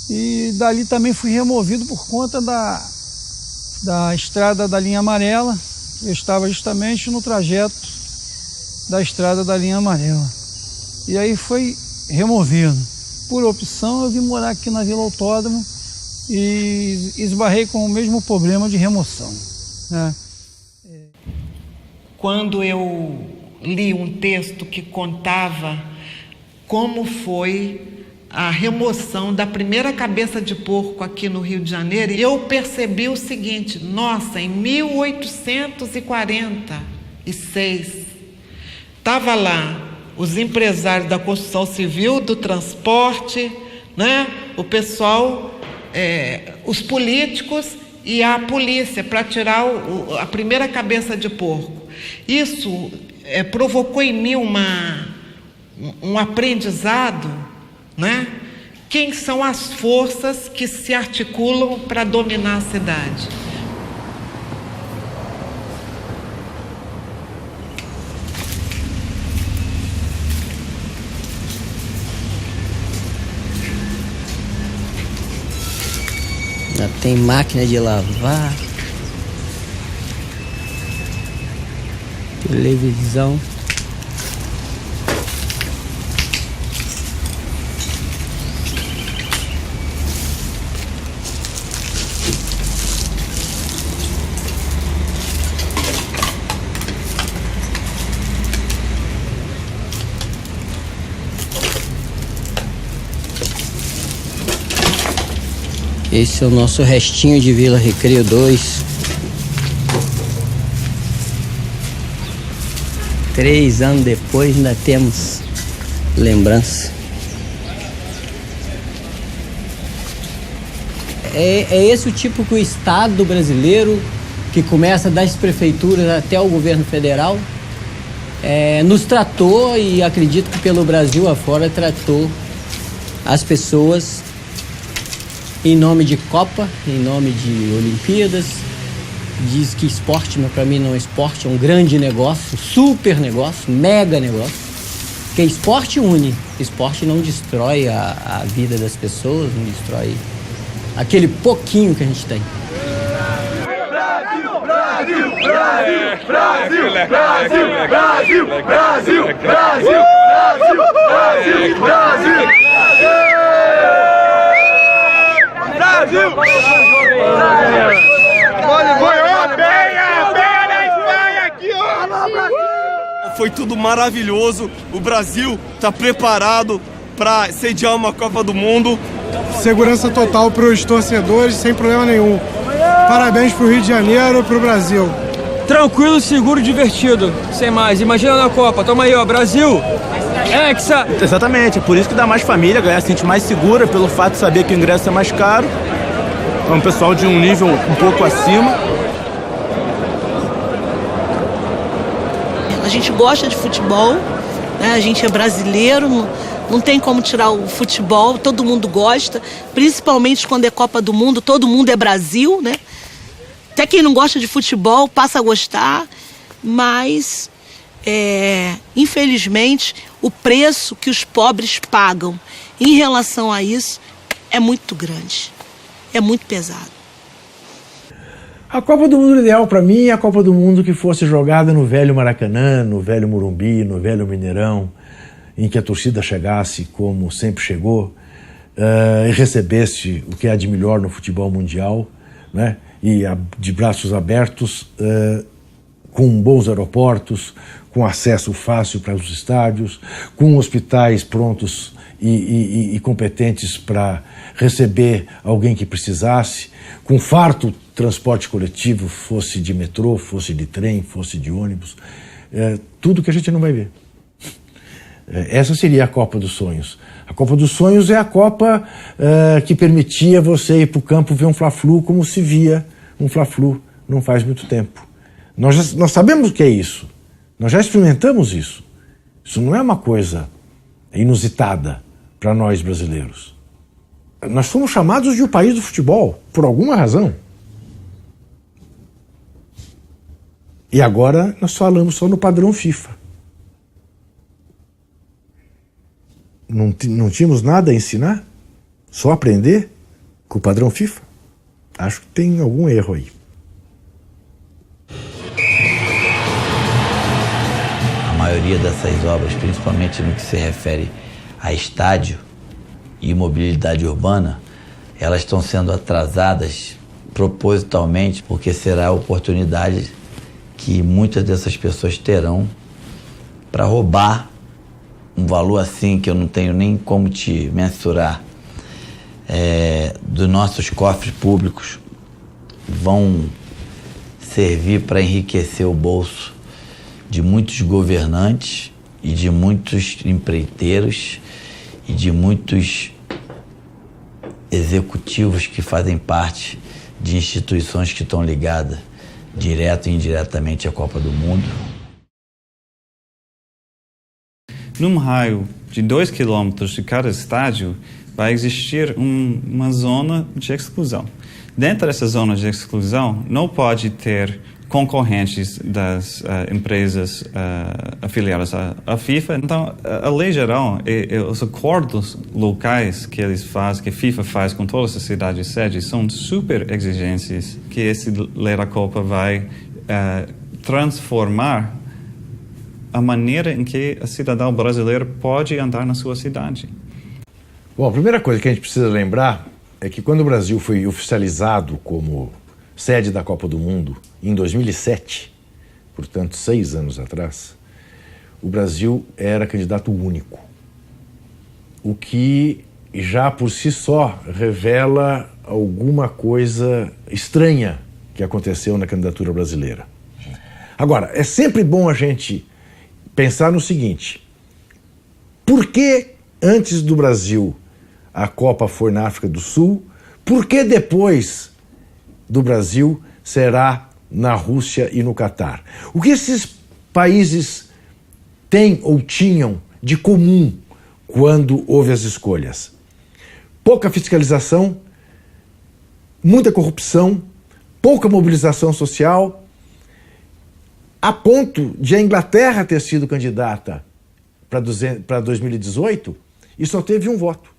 [SPEAKER 8] E dali também fui removido por conta da estrada da linha amarela. Eu estava justamente no trajeto da estrada da linha amarela. E aí foi removido. Por opção, eu vim morar aqui na Vila Autódromo e esbarrei com o mesmo problema de remoção, né?
[SPEAKER 3] Quando eu li um texto que contava como foi a remoção da primeira cabeça de porco aqui no Rio de Janeiro, eu percebi o seguinte: nossa, em 1846, estava lá os empresários da construção civil, do transporte, né? O pessoal, os políticos e a polícia para tirar a primeira cabeça de porco. Isso provocou em mim um aprendizado, né? Quem são as forças que se articulam para dominar a cidade?
[SPEAKER 9] Já tem máquina de lavar, televisão. Esse é o nosso restinho de Vila Recreio 2. 3 anos depois ainda temos lembrança. É esse o tipo que o Estado brasileiro, que começa das prefeituras até o governo federal, nos tratou, e acredito que pelo Brasil afora tratou as pessoas em nome de Copa, em nome de Olimpíadas. Diz que esporte, mas para mim não é esporte, é um grande negócio, um super negócio, mega negócio. Porque esporte une, esporte não destrói a vida das pessoas, não destrói aquele pouquinho que a gente tem.
[SPEAKER 14] Brasil, Brasil, Brasil, Brasil, Brasil, Brasil, Brasil, Brasil, Brasil, Brasil, Brasil.
[SPEAKER 10] Foi tudo maravilhoso. O Brasil está preparado para sediar uma Copa do Mundo.
[SPEAKER 24] Segurança total para os torcedores, sem problema nenhum. Parabéns para o Rio de Janeiro e para o Brasil.
[SPEAKER 11] Tranquilo, seguro, divertido. Sem mais. Imagina na Copa. Toma aí, ó. Brasil. Hexa! Exatamente, é por isso que dá mais família, a galera se sente mais segura pelo fato de saber que o ingresso é mais caro. É um pessoal de um nível um pouco acima.
[SPEAKER 2] A gente gosta de futebol, né? A gente é brasileiro, não tem como tirar o futebol, todo mundo gosta, principalmente quando é Copa do Mundo, todo mundo é Brasil, né? Até quem não gosta de futebol passa a gostar, mas infelizmente o preço que os pobres pagam em relação a isso é muito grande, é muito pesado.
[SPEAKER 25] A Copa do Mundo ideal para mim é a Copa do Mundo que fosse jogada no velho Maracanã, no velho Morumbi, no velho Mineirão, em que a torcida chegasse como sempre chegou e recebesse o que há de melhor no futebol mundial, né? E de braços abertos, com bons aeroportos, com acesso fácil para os estádios, com hospitais prontos e competentes para receber alguém que precisasse, com farto transporte coletivo, fosse de metrô, fosse de trem, fosse de ônibus, tudo que a gente não vai ver. Essa seria a Copa dos Sonhos. A Copa dos Sonhos é a Copa que permitia você ir para o campo ver um Fla-Flu como se via um Fla-Flu não faz muito tempo. Nós sabemos o que é isso. Nós já experimentamos isso. Isso não é uma coisa inusitada para nós brasileiros. Nós fomos chamados de o país do futebol, por alguma razão. E agora nós falamos só no padrão FIFA. Não tínhamos nada a ensinar? Só aprender com o padrão FIFA? Acho que tem algum erro aí.
[SPEAKER 26] A maioria dessas obras, principalmente no que se refere a estádio e mobilidade urbana, elas estão sendo atrasadas propositalmente, porque será a oportunidade que muitas dessas pessoas terão para roubar um valor assim que eu não tenho nem como te mensurar dos nossos cofres públicos, vão servir para enriquecer o bolso de muitos governantes e de muitos empreiteiros e de muitos executivos que fazem parte de instituições que estão ligadas direto e indiretamente à Copa do Mundo.
[SPEAKER 12] Num raio de 2 quilômetros de cada estádio, vai existir uma zona de exclusão. Dentro dessa zona de exclusão, não pode ter concorrentes das empresas afiliadas à FIFA. Então, a lei geral e os acordos locais que eles fazem, que a FIFA faz com todas as cidades sede, são super exigências que esse lei da Copa vai transformar a maneira em que a cidadão brasileiro pode andar na sua cidade.
[SPEAKER 25] Bom, a primeira coisa que a gente precisa lembrar é que quando o Brasil foi oficializado como sede da Copa do Mundo em 2007, portanto 6 anos atrás, o Brasil era candidato único, o que já por si só revela alguma coisa estranha que aconteceu na candidatura brasileira. Agora, é sempre bom a gente pensar no seguinte: por que antes do Brasil a Copa foi na África do Sul? Por que depois do Brasil será na Rússia e no Catar? O que esses países têm ou tinham de comum quando houve as escolhas? Pouca fiscalização, muita corrupção, pouca mobilização social, a ponto de a Inglaterra ter sido candidata para 2018 e só teve um voto.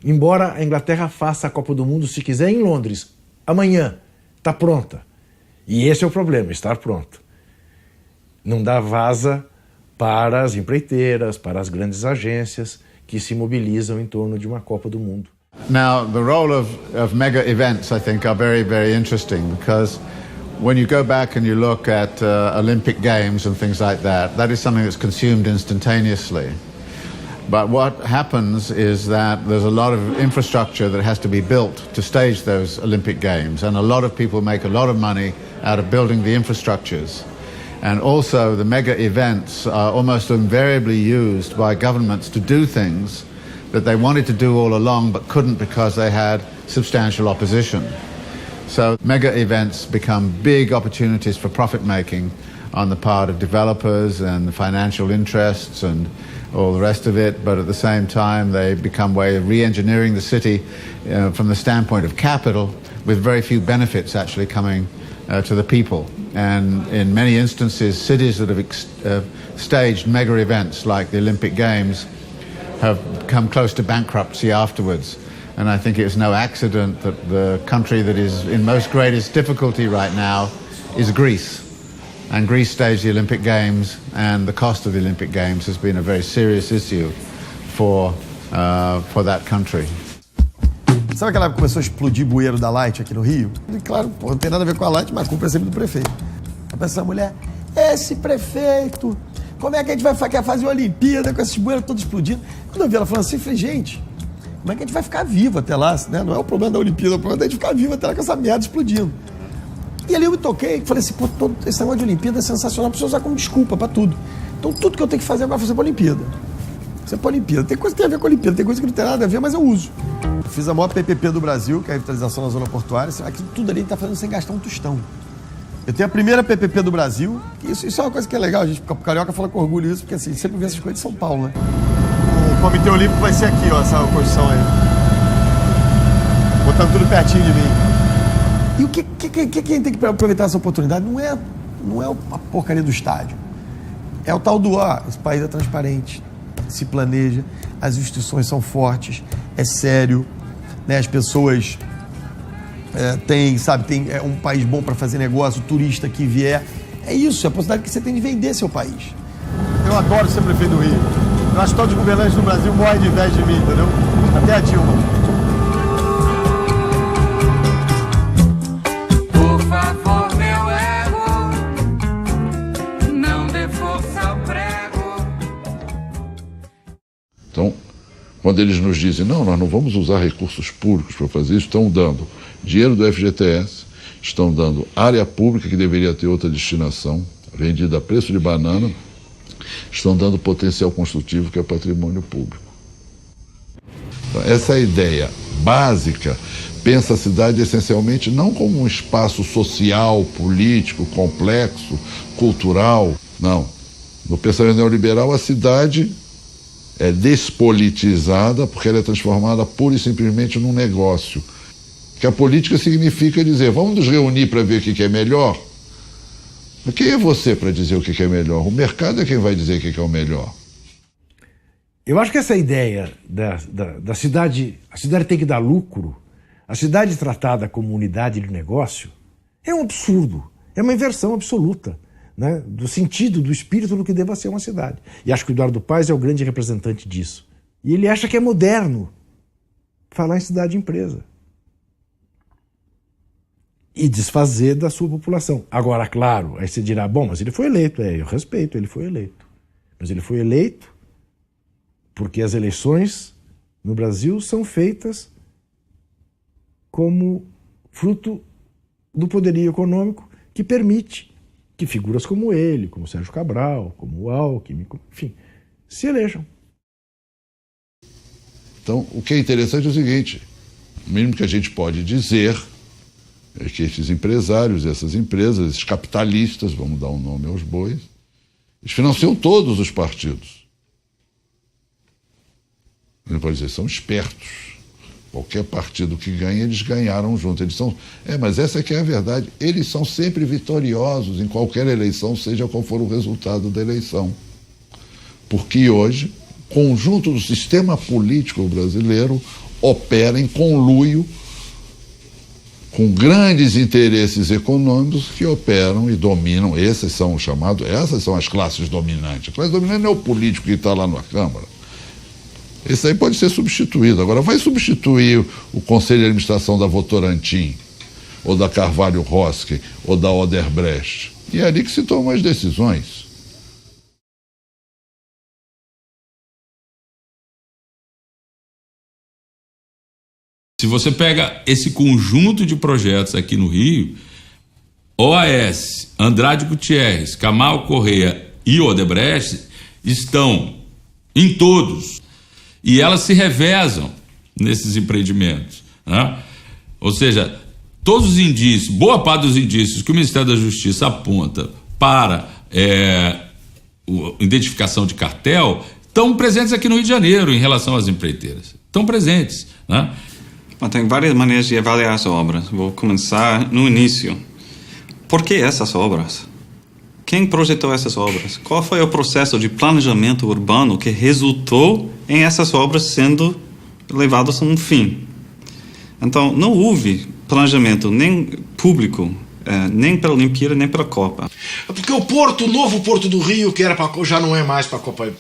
[SPEAKER 25] Embora a Inglaterra faça a Copa do Mundo, se quiser, em Londres, amanhã, está pronta. E esse é o problema, estar pronto. Não dá vaza para as empreiteiras, para as grandes agências que se mobilizam em torno de uma Copa do Mundo.
[SPEAKER 13] Now, the role of mega events, I think, are very, very interesting because when you go back and you look at Olympic Games and things like that, that is something that's consumed instantaneously. But what happens is that there's a lot of infrastructure that has to be built to stage those Olympic Games, and a lot of people make a lot of money out of building the infrastructures. And also the mega events are almost invariably used by governments to do things that they wanted to do all along but couldn't because they had substantial opposition. So mega events become big opportunities for profit making on the part of developers and financial interests and all the rest of it, but at the same time they become a way of re-engineering the city from the standpoint of capital, with very few benefits actually coming to the people. And in many instances, cities that have staged mega events like the Olympic Games have come close to bankruptcy afterwards. And I think it's no accident that the country that is in most greatest difficulty right now is Greece. And Greece staged the Olympic Games, and the cost of the Olympic Games has been a very serious issue for that country.
[SPEAKER 1] Sabe aquela época que começou a explodir bueiro da Light aqui no Rio? E claro, pô, não tem nada a ver com a Light, mas com o preceito do prefeito. Essa mulher, esse prefeito, como é que a gente vai quer fazer uma Olimpíada com esses bueiros todos explodindo? Quando eu vi ela falando assim, eu falei, gente, como é que a gente vai ficar vivo até lá? Né? Não é o problema da Olimpíada, é o problema da gente ficar vivo até lá com essa merda explodindo. E ali eu me toquei e falei assim, pô, todo esse negócio de Olimpíada é sensacional, a pessoa usar como desculpa pra tudo. Então tudo que eu tenho que fazer agora é fazer pra Olimpíada. Você é pra Olimpíada. Tem coisa que tem a ver com a Olimpíada, tem coisa que não tem nada a ver, mas eu uso. Eu fiz a maior PPP do Brasil, que é a revitalização na zona portuária. Aquilo tudo ali a gente tá fazendo sem gastar um tostão. Eu tenho a primeira PPP do Brasil, isso é uma coisa que é legal, a gente, o carioca fala com orgulho isso, porque assim, sempre vê essas coisas de São Paulo, né? O Comitê Olímpico vai ser aqui, ó, essa construção aí. Botando tudo pertinho de mim. E o que a gente tem que aproveitar essa oportunidade não é a porcaria do estádio. É o tal do, esse país é transparente, se planeja, as instituições são fortes, é sério, né? As pessoas tem um país bom para fazer negócio, o turista que vier. É isso, é a possibilidade que você tem de vender seu país. Eu adoro ser prefeito do Rio. Eu acho que todos os governantes do Brasil morrem de inveja de mim, entendeu? Até a Dilma.
[SPEAKER 14] Por favor, meu ego, não dê força ao prego.
[SPEAKER 4] Então, quando eles nos dizem, não, nós não vamos usar recursos públicos para fazer isso, estão dando dinheiro do FGTS, estão dando área pública que deveria ter outra destinação, vendida a preço de banana, estão dando potencial construtivo que é patrimônio público. Então, essa ideia básica pensa a cidade essencialmente não como um espaço social, político, complexo, cultural, não. No pensamento neoliberal, a cidade é despolitizada porque ela é transformada pura e simplesmente num negócio. Que a política significa dizer, vamos nos reunir para ver o que é melhor? Mas quem é você para dizer o que é melhor? O mercado é quem vai dizer o que é o melhor.
[SPEAKER 25] Eu acho que essa ideia da cidade, a cidade tem que dar lucro, a cidade tratada como unidade de negócio, é um absurdo, é uma inversão absoluta, né, do sentido, do espírito do que deva ser uma cidade. E acho que o Eduardo Paes é o grande representante disso. E ele acha que é moderno falar em cidade-empresa. E desfazer da sua população. Agora, claro, aí você dirá, bom, mas ele foi eleito. Eu respeito, ele foi eleito. Mas ele foi eleito porque as eleições no Brasil são feitas como fruto do poderio econômico que permite que figuras como ele, como Sérgio Cabral, como o Alckmin, enfim, se elejam.
[SPEAKER 4] Então, o que é interessante é o seguinte, o mínimo que a gente pode dizer é que esses empresários, essas empresas, esses capitalistas, vamos dar um nome aos bois, eles financiam todos os partidos. Ele pode dizer, são espertos. Qualquer partido que ganha, eles ganharam junto. Eles são, mas essa é que é a verdade. Eles são sempre vitoriosos em qualquer eleição, seja qual for o resultado da eleição. Porque hoje, o conjunto do sistema político brasileiro opera em conluio com grandes interesses econômicos que operam e dominam. Essas são as classes dominantes. A classe dominante não é o político que está lá na Câmara. Esse aí pode ser substituído. Agora, vai substituir o Conselho de Administração da Votorantim, ou da Carvalho Roski, ou da Odebrecht. E é ali que se tomam as decisões.
[SPEAKER 15] Se você pega esse conjunto de projetos aqui no Rio, OAS, Andrade Gutierrez, Camargo Correia e Odebrecht estão em todos. E elas se revezam nesses empreendimentos, né? Ou seja, todos os indícios, boa parte dos indícios que o Ministério da Justiça aponta para identificação de cartel estão presentes aqui no Rio de Janeiro em relação às empreiteiras. Estão presentes, né?
[SPEAKER 12] Bom, tem várias maneiras de avaliar as obras. Vou começar no início. Por que essas obras? Quem projetou essas obras? Qual foi o processo de planejamento urbano que resultou em essas obras sendo levadas a um fim? Então, não houve planejamento nem público, nem pela Olimpíada, nem pela Copa.
[SPEAKER 25] Porque o novo Porto do Rio, que era já não é mais para a Copa.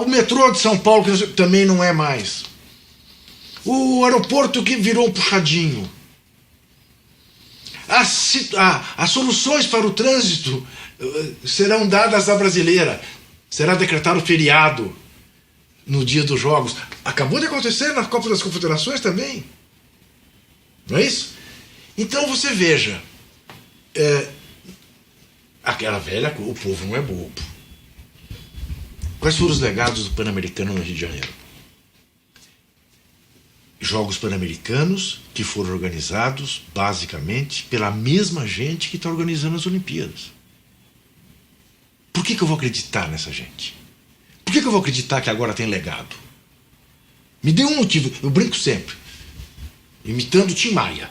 [SPEAKER 25] O metrô de São Paulo, que também não é mais. O aeroporto que virou um puxadinho. As soluções para o trânsito serão dadas à brasileira. Será decretado feriado no dia dos Jogos. Acabou de acontecer na Copa das Confederações também. Não é isso? Então você veja, aquela velha, o povo não é bobo. Quais foram os legados do Pan-Americano no Rio de Janeiro? Jogos Pan-Americanos que foram organizados, basicamente, pela mesma gente que está organizando as Olimpíadas. Por que eu vou acreditar nessa gente? Por que eu vou acreditar que agora tem legado? Me dê um motivo, eu brinco sempre, imitando Tim Maia.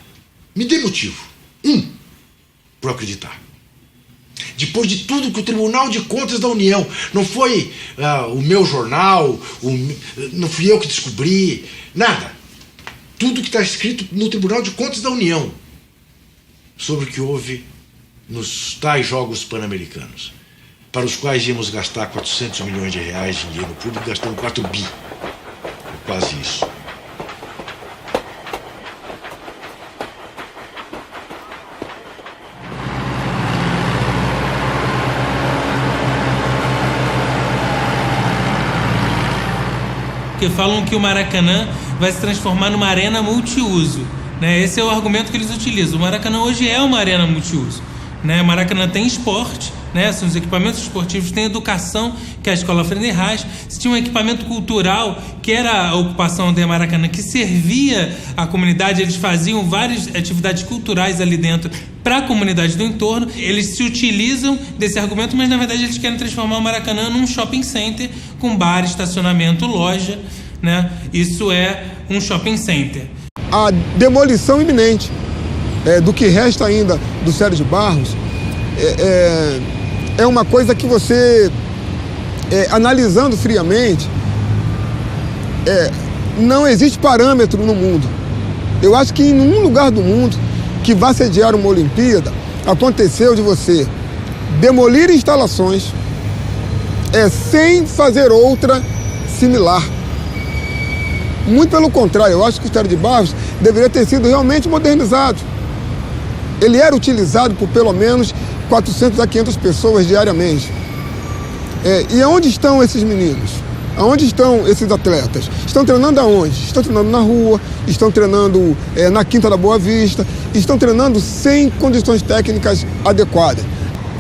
[SPEAKER 25] Me dê motivo, para eu acreditar. Depois de tudo que o Tribunal de Contas da União, não foi o meu jornal, não fui eu que descobri, nada. Tudo que está escrito no Tribunal de Contas da União sobre o que houve nos tais Jogos Pan-Americanos, para os quais íamos gastar 400 milhões de reais de dinheiro público, gastamos 4 bi. Quase isso.
[SPEAKER 16] Porque falam que o Maracanã vai se transformar numa arena multiuso, né? Esse é o argumento que eles utilizam. O Maracanã hoje é uma arena multiuso, né? O Maracanã tem esporte, né? São os equipamentos esportivos, tem educação, que é a Escola Frei-Reis. Se tinha um equipamento cultural, que era a ocupação do Maracanã, que servia à comunidade, eles faziam várias atividades culturais ali dentro para a comunidade do entorno. Eles se utilizam desse argumento, mas na verdade eles querem transformar o Maracanã num shopping center com bar, estacionamento, loja, né? Isso é um shopping center.
[SPEAKER 17] A demolição iminente do que resta ainda do Sérgio Barros é uma coisa que você, analisando friamente, não existe parâmetro no mundo. Eu acho que em nenhum lugar do mundo que vá sediar uma Olimpíada aconteceu de você demolir instalações sem fazer outra similar. Muito pelo contrário, eu acho que o Estádio de Barros deveria ter sido realmente modernizado. Ele era utilizado por pelo menos 400 a 500 pessoas diariamente. E aonde estão esses meninos? Aonde estão esses atletas? Estão treinando aonde? Estão treinando na rua, estão treinando na Quinta da Boa Vista, estão treinando sem condições técnicas adequadas.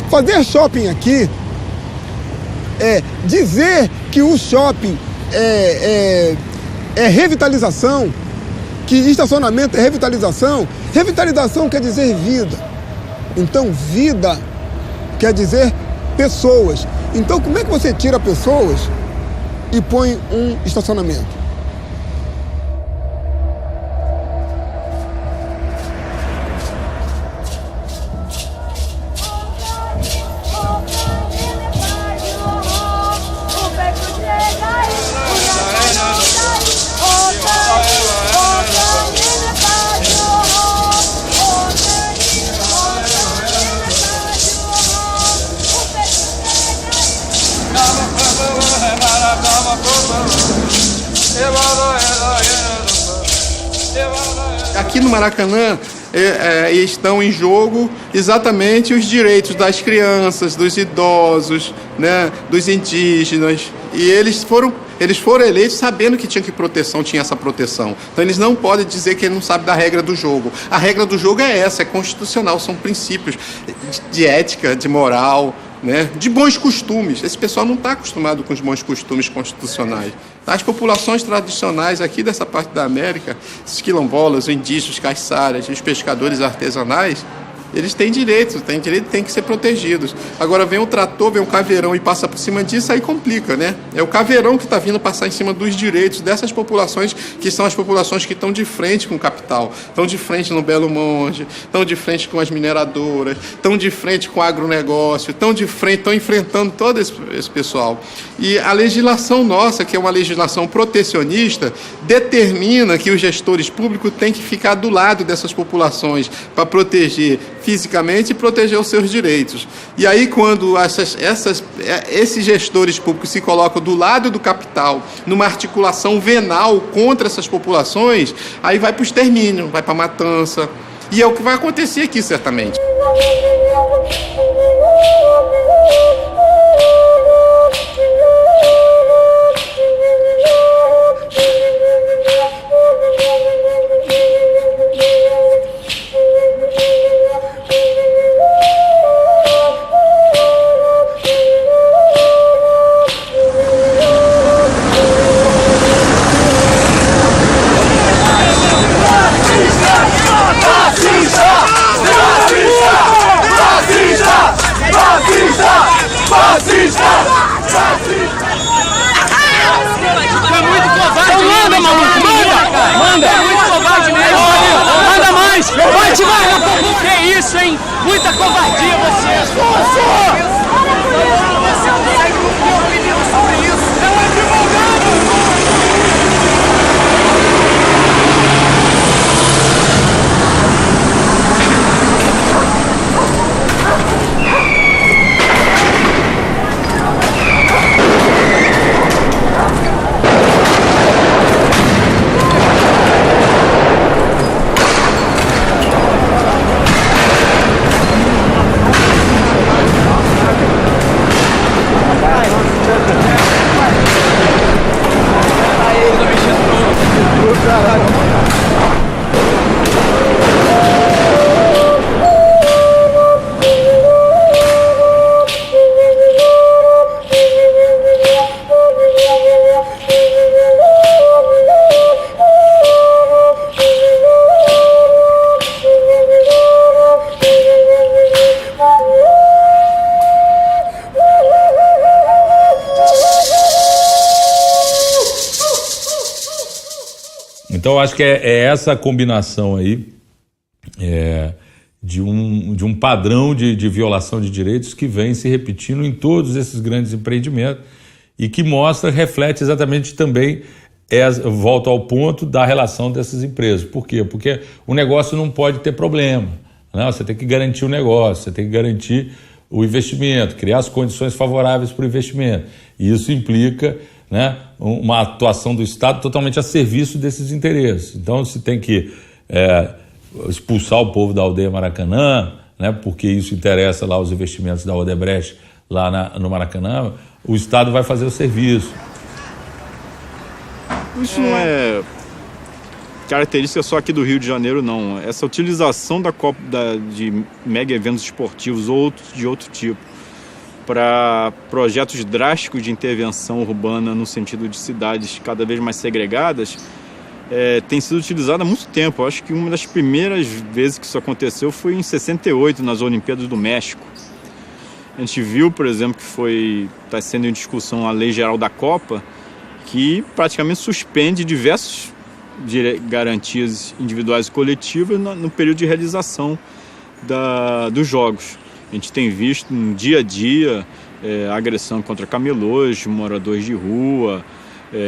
[SPEAKER 17] Fazer shopping aqui dizer que o shopping é revitalização, que estacionamento é revitalização. Revitalização quer dizer vida. Então, vida quer dizer pessoas. Então, como é que você tira pessoas e põe um estacionamento?
[SPEAKER 18] Aqui no Maracanã,
[SPEAKER 5] estão em jogo exatamente os direitos das crianças, dos idosos, né, dos indígenas. E eles foram eleitos sabendo que tinha essa proteção. Então eles não podem dizer que ele não sabe da regra do jogo. A regra do jogo é essa, é constitucional, são princípios de ética, de moral, né, de bons costumes. Esse pessoal não está acostumado com os bons costumes constitucionais. As populações tradicionais aqui dessa parte da América, os quilombolas, os indígenas, os caiçaras, os pescadores artesanais, eles têm direito, têm que ser protegidos. Agora vem um trator, vem um caveirão e passa por cima disso, aí complica, né? É o caveirão que está vindo passar em cima dos direitos dessas populações, que são as populações que estão de frente com o capital, estão de frente no Belo Monte, estão de frente com as mineradoras, estão de frente com o agronegócio, estão enfrentando todo esse pessoal. E a legislação nossa, que é uma legislação protecionista, determina que os gestores públicos têm que ficar do lado dessas populações para proteger fisicamente e proteger os seus direitos. E aí, quando esses gestores públicos se colocam do lado do capital, numa articulação venal contra essas populações, aí vai para o extermínio, vai para a matança. E é o que vai acontecer aqui, certamente.
[SPEAKER 14] Muita covardia, vocês! Você não tem opinião sobre isso! É um advogado!
[SPEAKER 15] Então, eu acho que é essa combinação aí de um padrão de violação de direitos que vem se repetindo em todos esses grandes empreendimentos e que reflete exatamente também, volta ao ponto da relação dessas empresas. Por quê? Porque o negócio não pode ter problema, né? Você tem que garantir o negócio, você tem que garantir o investimento, criar as condições favoráveis para o investimento. E isso implica, né, uma atuação do Estado totalmente a serviço desses interesses. Então, se tem que expulsar o povo da aldeia Maracanã, né, porque isso interessa lá os investimentos da Odebrecht lá no Maracanã, o Estado vai fazer o serviço.
[SPEAKER 6] Isso não é característica só aqui do Rio de Janeiro, não. Essa utilização de mega eventos esportivos ou de outro tipo para projetos drásticos de intervenção urbana no sentido de cidades cada vez mais segregadas tem sido utilizada há muito tempo. Eu acho que uma das primeiras vezes que isso aconteceu foi em 68, nas Olimpíadas do México. A gente viu, por exemplo, que está sendo em discussão a Lei Geral da Copa, que praticamente suspende diversas garantias individuais e coletivas no período de realização dos Jogos. A gente tem visto no dia a dia agressão contra camelôs, moradores de rua,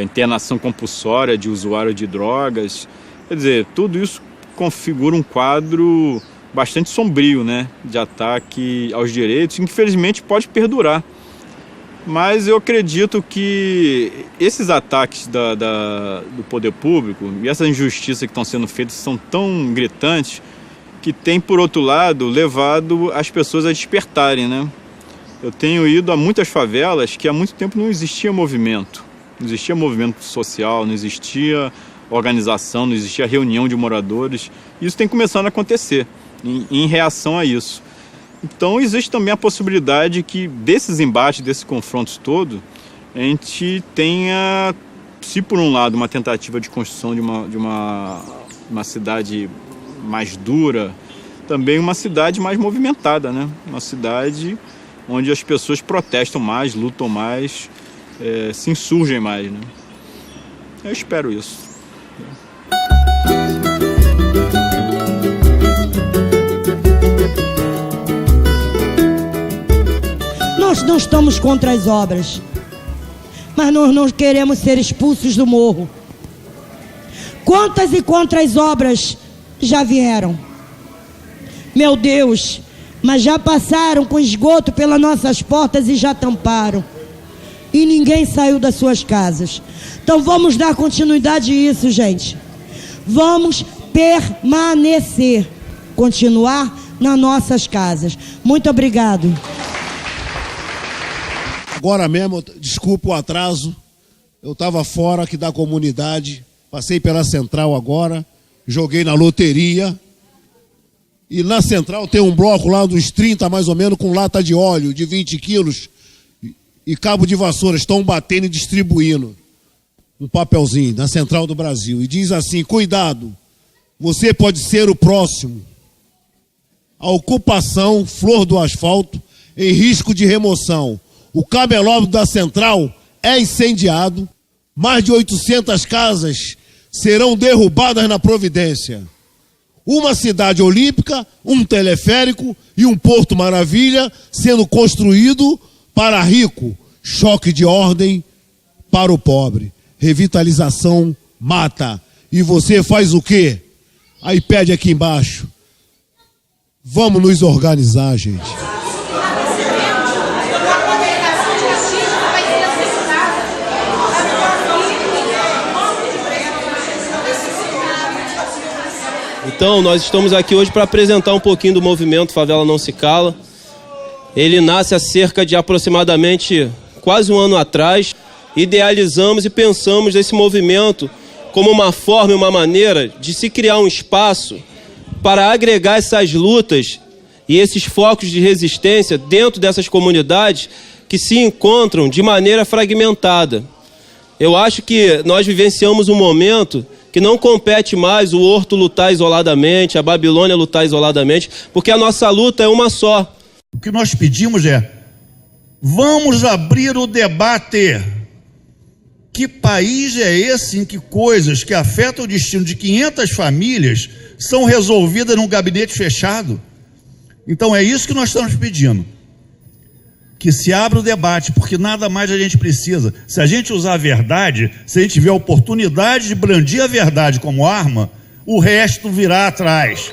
[SPEAKER 6] internação compulsória de usuário de drogas. Quer dizer, tudo isso configura um quadro bastante sombrio, né, de ataque aos direitos, que infelizmente pode perdurar. Mas eu acredito que esses ataques do poder público e essas injustiças que estão sendo feitas são tão gritantes que tem, por outro lado, levado as pessoas a despertarem, né? Eu tenho ido a muitas favelas que há muito tempo não existia movimento. Não existia movimento social, não existia organização, não existia reunião de moradores. Isso tem começado a acontecer em reação a isso. Então existe também a possibilidade que desses embates, desses confrontos todos, a gente tenha, se por um lado, uma tentativa de construção de uma cidade mais dura, também uma cidade mais movimentada, né? Uma cidade onde as pessoas protestam mais, lutam mais, se insurgem mais, né? Eu espero isso.
[SPEAKER 18] Nós não estamos contra as obras, mas nós não queremos ser expulsos do morro. Quantas e quantas obras já vieram? Meu Deus, mas já passaram com esgoto pelas nossas portas e já tamparam. E ninguém saiu das suas casas. Então vamos dar continuidade a isso, gente. Vamos permanecer, continuar nas nossas casas. Muito obrigado.
[SPEAKER 19] Agora mesmo, desculpa o atraso, eu estava fora aqui da comunidade, passei pela Central agora, joguei na loteria, e na Central tem um bloco lá dos 30 mais ou menos, com lata de óleo de 20 quilos e cabo de vassoura, estão batendo e distribuindo um papelzinho na Central do Brasil, e diz assim: cuidado, você pode ser o próximo. A ocupação, flor do asfalto, em risco de remoção. O camelódromo da Central é incendiado, mais de 800 casas serão derrubadas na Providência. Uma cidade olímpica, um teleférico e um Porto Maravilha sendo construído para rico. Choque de ordem para o pobre. Revitalização mata. E você faz o quê? Aí pede aqui embaixo. Vamos nos organizar, gente.
[SPEAKER 20] Então, nós estamos aqui hoje para apresentar um pouquinho do movimento Favela Não Se Cala. Ele nasce há cerca de aproximadamente quase um ano atrás. Idealizamos e pensamos esse movimento como uma forma e uma maneira de se criar um espaço para agregar essas lutas e esses focos de resistência dentro dessas comunidades que se encontram de maneira fragmentada. Eu acho que nós vivenciamos um momento que não compete mais o Horto lutar isoladamente, a Babilônia lutar isoladamente, porque a nossa luta é uma só.
[SPEAKER 21] O que nós pedimos é: vamos abrir o debate. Que país é esse em que coisas que afetam o destino de 500 famílias são resolvidas num gabinete fechado? Então é isso que nós estamos pedindo. Que se abra o debate, porque nada mais a gente precisa. Se a gente usar a verdade, se a gente tiver a oportunidade de brandir a verdade como arma, o resto virá atrás.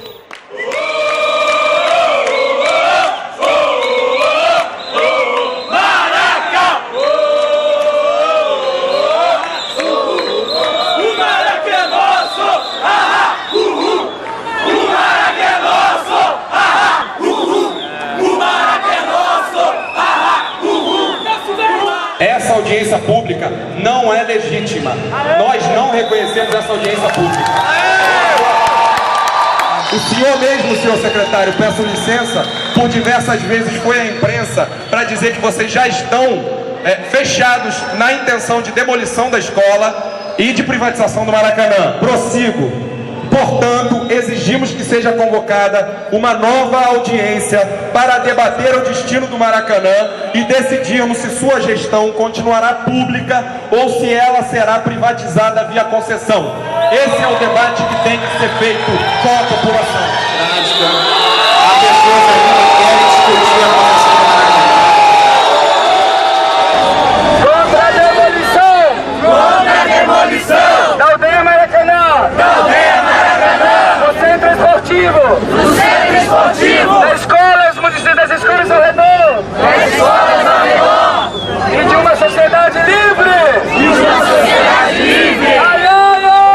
[SPEAKER 22] Essa audiência pública não é legítima. Nós não reconhecemos essa audiência pública. O senhor mesmo, senhor secretário, peço licença, por diversas vezes foi à imprensa para dizer que vocês já estão fechados na intenção de demolição da escola e de privatização do Maracanã. Prossigo. Portanto, exigimos que seja convocada uma nova audiência para debater o destino do Maracanã e decidirmos se sua gestão continuará pública ou se ela será privatizada via concessão. Esse é o debate que tem que ser feito com a população.
[SPEAKER 23] Há pessoas aqui que querem discutir a concessão do Maracanã. Contra a demolição! Contra a demolição! Da aldeia Maracanã! Da aldeia Maracanã! Do centro esportivo! Do centro esportivo! Das escolas ao redor! Das escolas ao redor! E de uma sociedade livre! De uma sociedade livre! Ai, ai, ai!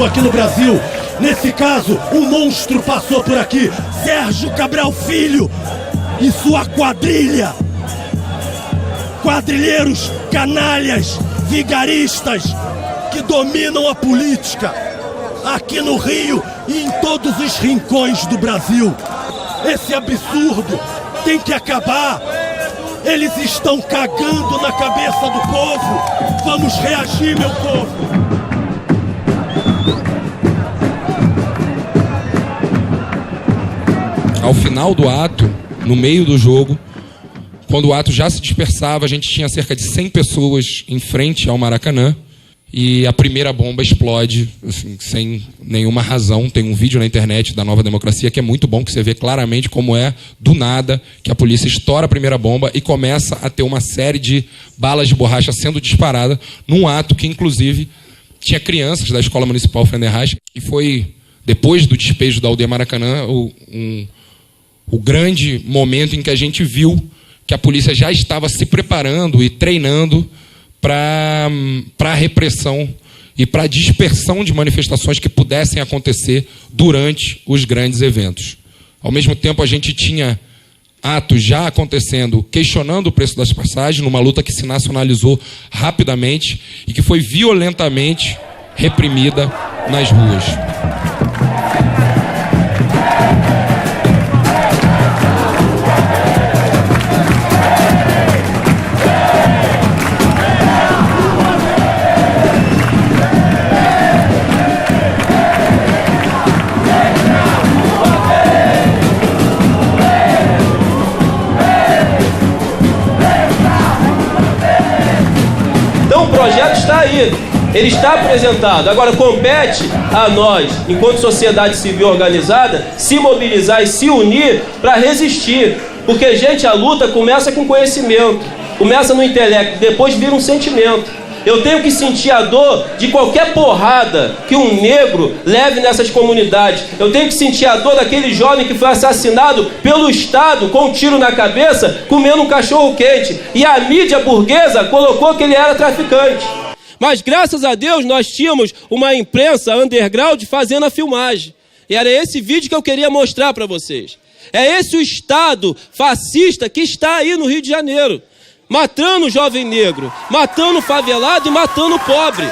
[SPEAKER 3] tempo aqui no Brasil. Nesse caso, um monstro passou por aqui. Sérgio Cabral Filho e sua quadrilha. Quadrilheiros, canalhas, vigaristas que dominam a política aqui no Rio e em todos os rincões do Brasil. Esse absurdo tem que acabar. Eles estão cagando na cabeça do povo. Vamos reagir, meu povo.
[SPEAKER 7] Ao final do ato, no meio do jogo, quando o ato já se dispersava, a gente tinha cerca de 100 pessoas em frente ao Maracanã e a primeira bomba explode, assim, sem nenhuma razão. Tem um vídeo na internet da Nova Democracia que é muito bom, que você vê claramente como é, do nada, que a polícia estoura a primeira bomba e começa a ter uma série de balas de borracha sendo disparada num ato que, inclusive, tinha crianças da Escola Municipal Friedenreich, e foi, depois do despejo da aldeia Maracanã, o grande momento em que a gente viu que a polícia já estava se preparando e treinando para a repressão e para a dispersão de manifestações que pudessem acontecer durante os grandes eventos. Ao mesmo tempo, a gente tinha atos já acontecendo, questionando o preço das passagens, numa luta que se nacionalizou rapidamente e que foi violentamente reprimida nas ruas.
[SPEAKER 20] Então o projeto está aí, ele está apresentado. Agora compete a nós, enquanto sociedade civil organizada, se mobilizar e se unir para resistir. Porque, gente, a luta começa com conhecimento, começa no intelecto, depois vira um sentimento. Eu tenho que sentir a dor de qualquer porrada que um negro leve nessas comunidades. Eu tenho que sentir a dor daquele jovem que foi assassinado pelo Estado com um tiro na cabeça, comendo um cachorro quente. E a mídia burguesa colocou que ele era traficante. Mas graças a Deus nós tínhamos uma imprensa underground fazendo a filmagem. E era esse vídeo que eu queria mostrar para vocês. É esse o Estado fascista que está aí no Rio de Janeiro. Matando o jovem negro, matando o favelado e matando o pobre.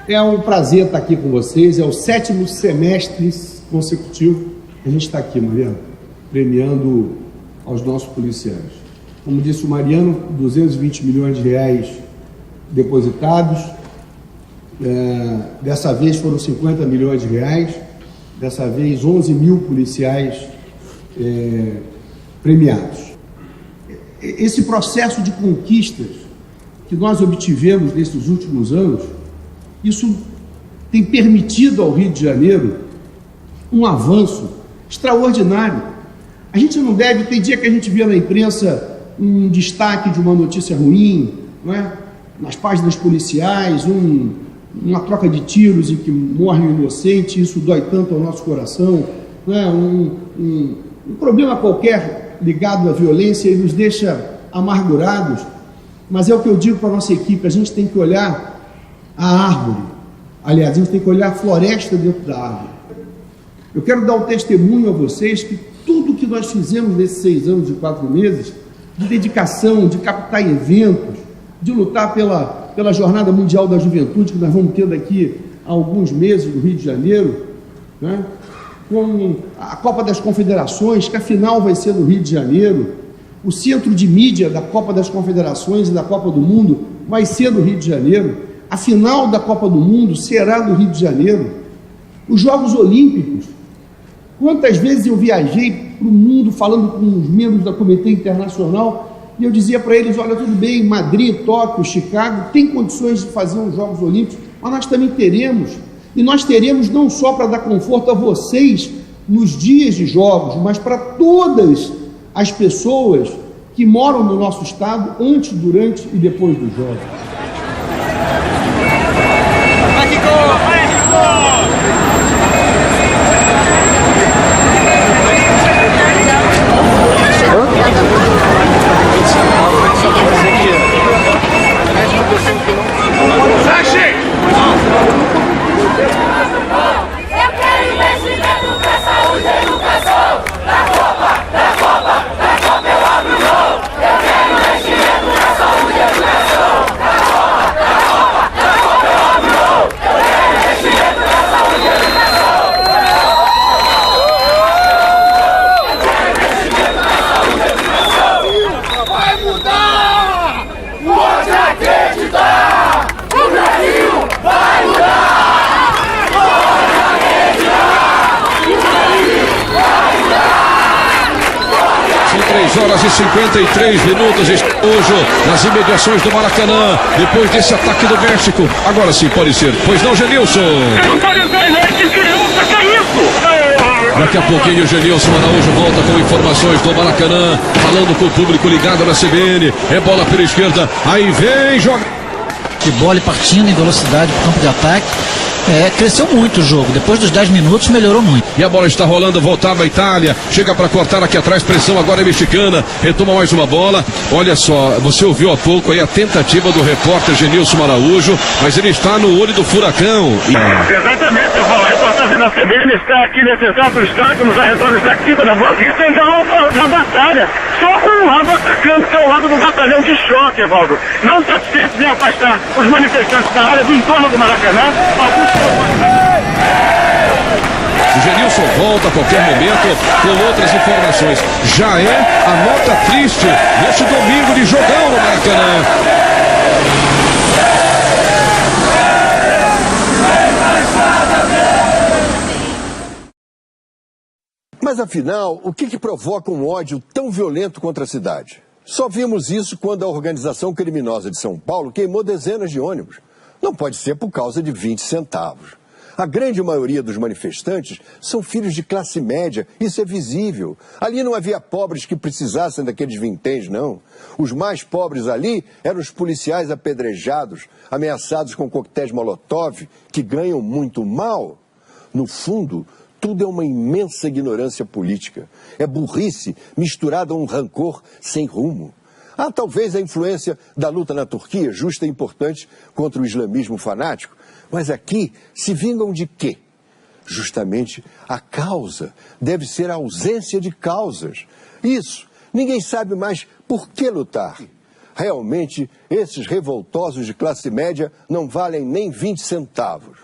[SPEAKER 8] É um prazer estar aqui com vocês, é o 7º semestre consecutivo que a gente está aqui, Mariano, premiando aos nossos policiais. Como disse o Mariano, 220 milhões de reais depositados, dessa vez foram 50 milhões de reais, dessa vez 11 mil policiais premiados. Esse processo de conquistas que nós obtivemos nesses últimos anos, isso tem permitido ao Rio de Janeiro um avanço extraordinário. A gente não deve, tem dia que a gente vê na imprensa um destaque de uma notícia ruim, não é? Nas páginas policiais, uma troca de tiros em que morre um inocente, isso dói tanto ao nosso coração, não é? Um problema qualquer ligado à violência e nos deixa amargurados. Mas é o que eu digo para a nossa equipe, a gente tem que olhar a árvore, aliás, a gente tem que olhar a floresta dentro da árvore. Eu quero dar um testemunho a vocês que tudo que nós fizemos nesses 6 anos e 4 meses, de dedicação, de captar eventos, de lutar pela Jornada Mundial da Juventude, que nós vamos ter daqui a alguns meses no Rio de Janeiro, né? Com a Copa das Confederações, que a final vai ser no Rio de Janeiro, o centro de mídia da Copa das Confederações e da Copa do Mundo vai ser no Rio de Janeiro, A final da Copa do Mundo será no Rio de Janeiro. Os Jogos Olímpicos. Quantas vezes eu viajei para o mundo falando com os membros da Comitê Internacional e eu dizia para eles, olha, tudo bem, Madrid, Tóquio, Chicago, tem condições de fazer os Jogos Olímpicos, mas nós também teremos. E nós teremos não só para dar conforto a vocês nos dias de jogos, mas para todas as pessoas que moram no nosso estado antes, durante e depois dos jogos.
[SPEAKER 2] Horas e 53 minutos, hoje nas imediações do Maracanã, depois desse ataque do México. Agora sim, pode ser. Pois não, Genilson? Daqui a pouquinho o Genilson Araújo volta com informações do Maracanã, falando com o público ligado na CBN. É bola pela esquerda, aí vem, joga.
[SPEAKER 9] De bola partindo em velocidade para o campo de ataque. Cresceu muito o jogo, depois dos 10 minutos melhorou muito.
[SPEAKER 2] E a bola está rolando, voltava a Itália, chega para cortar aqui atrás, pressão agora é mexicana, retoma mais uma bola. Olha só, você ouviu há pouco aí a tentativa do repórter Genilson Araújo, mas ele está no olho do furacão.
[SPEAKER 23] Exatamente, a reportagem da CBN está aqui nesse exato instante, nos arredores daqui da bola, na batalha, só com um lado atacando, que é o lado do batalhão de choque, Evaldo. Não está certo de afastar os manifestantes da área do entorno do Maracanã.
[SPEAKER 2] O Genilson volta a qualquer momento com outras informações. Já é a nota triste neste domingo de jogão no Maracanã.
[SPEAKER 10] Mas afinal, o que provoca um ódio tão violento contra a cidade? Só vimos isso quando a organização criminosa de São Paulo queimou dezenas de ônibus. Não pode ser por causa de 20 centavos. A grande maioria dos manifestantes são filhos de classe média, isso é visível. Ali não havia pobres que precisassem daqueles vinténs, não. Os mais pobres ali eram os policiais apedrejados, ameaçados com coquetéis Molotov, que ganham muito mal. No fundo, tudo é uma imensa ignorância política. É burrice misturada a um rancor sem rumo. Há talvez a influência da luta na Turquia, justa e importante, contra o islamismo fanático. Mas aqui se vingam de quê? Justamente a causa. Deve ser a ausência de causas. Isso. Ninguém sabe mais por que lutar. Realmente, esses revoltosos de classe média não valem nem 20 centavos.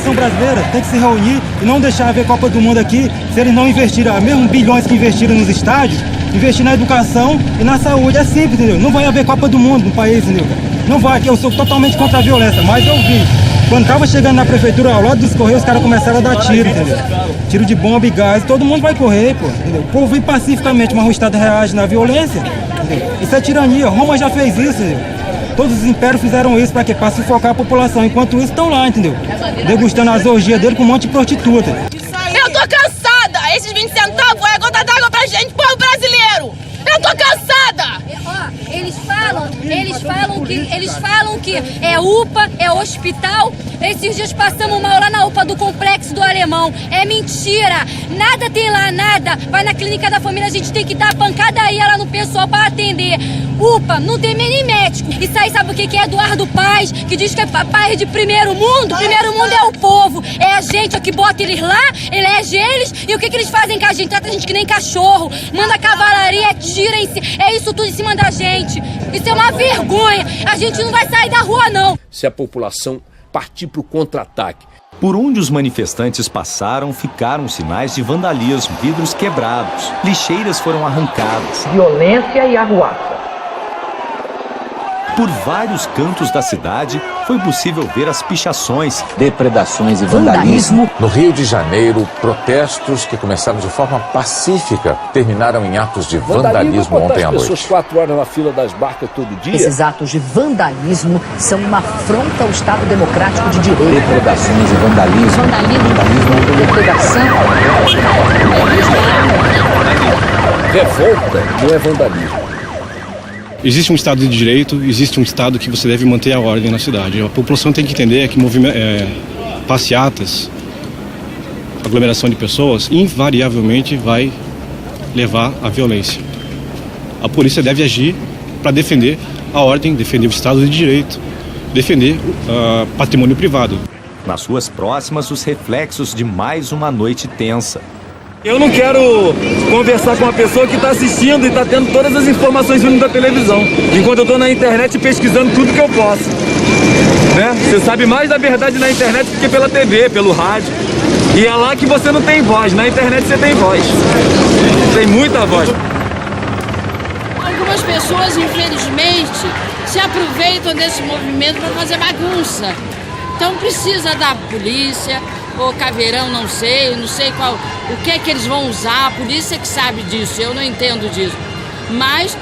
[SPEAKER 1] população brasileira tem que se reunir e não deixar haver Copa do Mundo aqui se eles não investirem, mesmo bilhões que investiram nos estádios, investir na educação e na saúde. É simples, entendeu? Não vai haver Copa do Mundo no país, entendeu? Não vai, eu sou totalmente contra a violência, mas eu vi. Quando tava chegando na prefeitura, ao lado dos Correios, os caras começaram a dar tiro, entendeu? Tiro de bomba e gás, todo mundo vai correr, pô, entendeu? O povo vem pacificamente, mas o Estado reage na violência, entendeu? Isso é tirania, Roma já fez isso, entendeu? Todos os impérios fizeram isso para quê? Para sufocar a população, enquanto isso estão lá, entendeu? Degustando as orgias dele com um monte de prostituta.
[SPEAKER 4] Eu tô cansada! Esses 20 centavos é gota d'água pra gente, povo brasileiro! Eu tô cansada!
[SPEAKER 11] Eles falam que é UPA, é hospital. Esses dias passamos mal lá na UPA do Complexo do Alemão. É mentira! Nada tem lá, nada. Vai na clínica da família, a gente tem que dar pancadaria lá no pessoal para atender. UPA, não tem nem médico. Isso aí sabe o que é Eduardo Paes, que diz que é papai de primeiro mundo? Primeiro mundo é o povo, é a gente que bota eles lá, elege eles, e o que eles fazem com a gente? Trata a gente que nem cachorro, manda cavalaria, tira em si, é isso tudo em cima da gente. Isso é uma vergonha, a gente não vai sair da rua não.
[SPEAKER 13] Se a população partir para o contra-ataque.
[SPEAKER 24] Por onde os manifestantes passaram, ficaram sinais de vandalismo, vidros quebrados, lixeiras foram arrancadas.
[SPEAKER 26] Violência e arruaça.
[SPEAKER 24] Por vários cantos da cidade, foi possível ver as pichações,
[SPEAKER 26] depredações e vandalismo.
[SPEAKER 27] No Rio de Janeiro, protestos que começaram de forma pacífica terminaram em atos de vandalismo ontem à noite.
[SPEAKER 13] Pessoas 4 horas na fila das barcas todo dia.
[SPEAKER 26] Esses atos de vandalismo são uma afronta ao Estado Democrático de Direito. Depredações e vandalismo. Vandalismo e depredação.
[SPEAKER 13] Revolta não é vandalismo.
[SPEAKER 28] Existe um Estado de Direito, existe um Estado que você deve manter a ordem na cidade. A população tem que entender que passeatas, aglomeração de pessoas, invariavelmente vai levar à violência. A polícia deve agir para defender a ordem, defender o Estado de Direito, defender o patrimônio privado.
[SPEAKER 24] Nas ruas próximas, os reflexos de mais uma noite tensa.
[SPEAKER 29] Eu não quero conversar com uma pessoa que está assistindo e está tendo todas as informações vindo da televisão, enquanto eu estou na internet pesquisando tudo que eu posso. Né? Você sabe mais da verdade na internet do que pela TV, pelo rádio. E é lá que você não tem voz, na internet você tem voz. Tem muita voz.
[SPEAKER 30] Algumas pessoas, infelizmente, se aproveitam desse movimento para fazer bagunça. Então precisa da polícia, ou caveirão, não sei qual, o que é que eles vão usar, a polícia que sabe disso, eu não entendo disso. Mas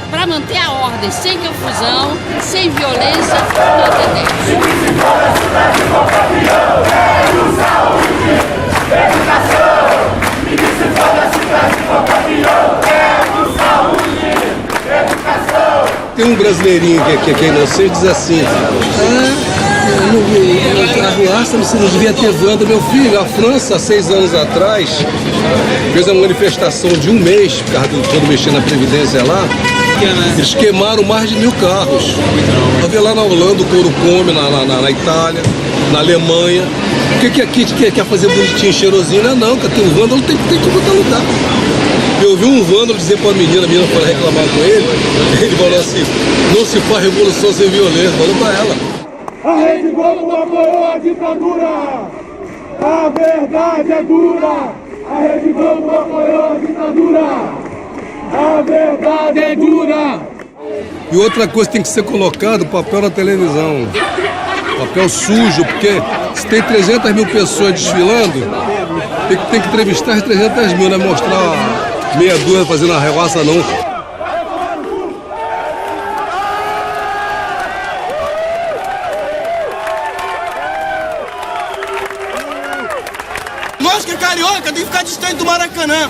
[SPEAKER 30] para manter a ordem, sem confusão, sem violência, não atendemos.
[SPEAKER 31] Tem um brasileirinho que é inocente, diz assim: a arruaça não devia ter vanda. Meu filho, a França, há 6 anos atrás, fez uma manifestação de 1 mês, por causa quando mexer na Previdência lá. Eles queimaram mais de 1000 carros. Eu vi lá na Holanda o couro come, na Itália, na Alemanha. O que aqui quer fazer bonitinho, cheirosinho? Não, cara, tem um vândalo, tem que botar lugar. Eu vi um vândalo dizer para a menina foi reclamar com ele, ele falou assim: não se faz revolução sem violência, falou para ela.
[SPEAKER 23] A Rede Globo apoiou a ditadura! A verdade é dura! A Rede Globo apoiou a ditadura! A verdade é dura!
[SPEAKER 31] E outra coisa que tem que ser colocado, o papel na televisão. Papel sujo, porque se tem 300 mil pessoas desfilando, tem que entrevistar as 300 mil, não é mostrar meia dúzia fazendo a arruaça, não.
[SPEAKER 3] Nós que é carioca tem que ficar distante do Maracanã.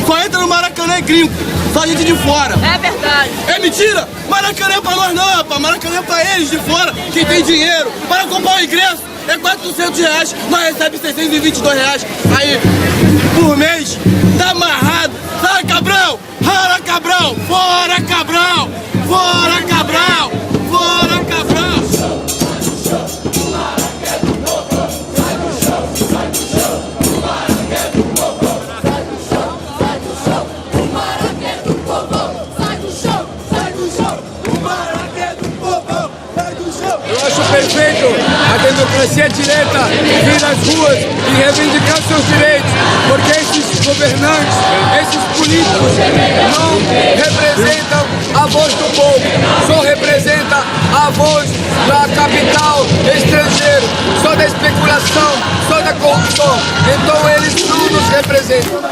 [SPEAKER 3] Só entra no Maracanã é gringo, só gente de fora.
[SPEAKER 4] É verdade.
[SPEAKER 3] É mentira! Maracanã é pra nós não, rapaz. Maracanã é pra eles de fora, que tem dinheiro. Para comprar o ingresso é R$400, nós recebemos R$622 aí por mês. Tá amarrado. Fora Cabral! Fora Cabral! Fora Cabral! Fora Cabral! Fora Cabral!
[SPEAKER 28] Perfeito a
[SPEAKER 5] democracia direta vir às ruas e reivindicar seus direitos, porque esses governantes, esses políticos não representam a voz do povo, só representa a voz da capital estrangeiro, só da especulação, só da corrupção. Então eles não nos representam.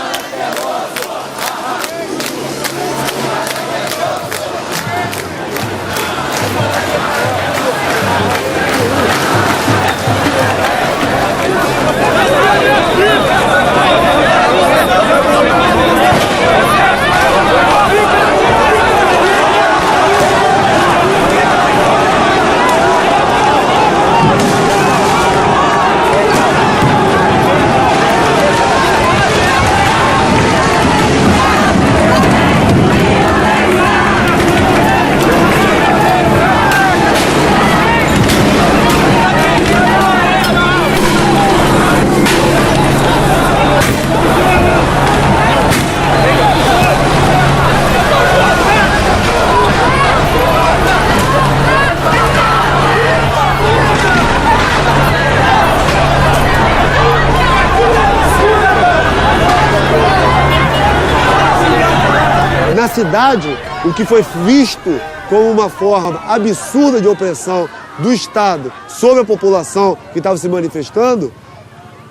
[SPEAKER 6] Na cidade, o que foi visto como uma forma absurda de opressão do Estado sobre a população que estava se manifestando,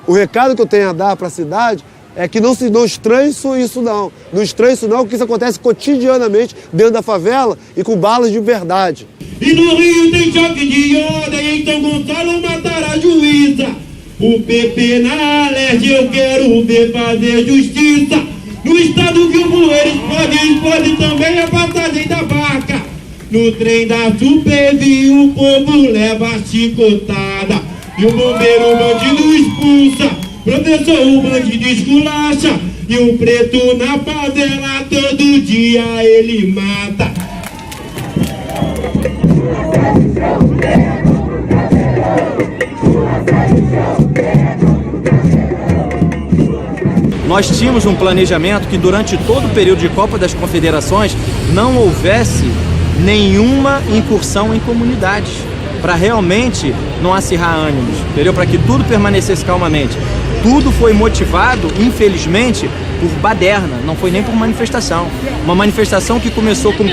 [SPEAKER 6] o recado que eu tenho a dar para a cidade é que não estranhe isso não. Não estranhe isso não, porque isso acontece cotidianamente dentro da favela e com balas de verdade.
[SPEAKER 12] E no Rio tem choque de ordem, então Gonçalo matará a juíza. O PP na Leste eu quero ver fazer justiça. No estado que o poeira explode também a passagem da barca. No trem da Supervia o povo leva a chicotada. E o bombeiro o bandido expulsa, professor o bandido esculacha. E o preto na favela todo dia ele mata.
[SPEAKER 14] Nós tínhamos um planejamento que durante todo o período de Copa das Confederações não houvesse nenhuma incursão em comunidades, para realmente não acirrar ânimos, entendeu? Para que tudo permanecesse calmamente. Tudo foi motivado, infelizmente, por baderna, não foi nem por manifestação. Uma manifestação que começou com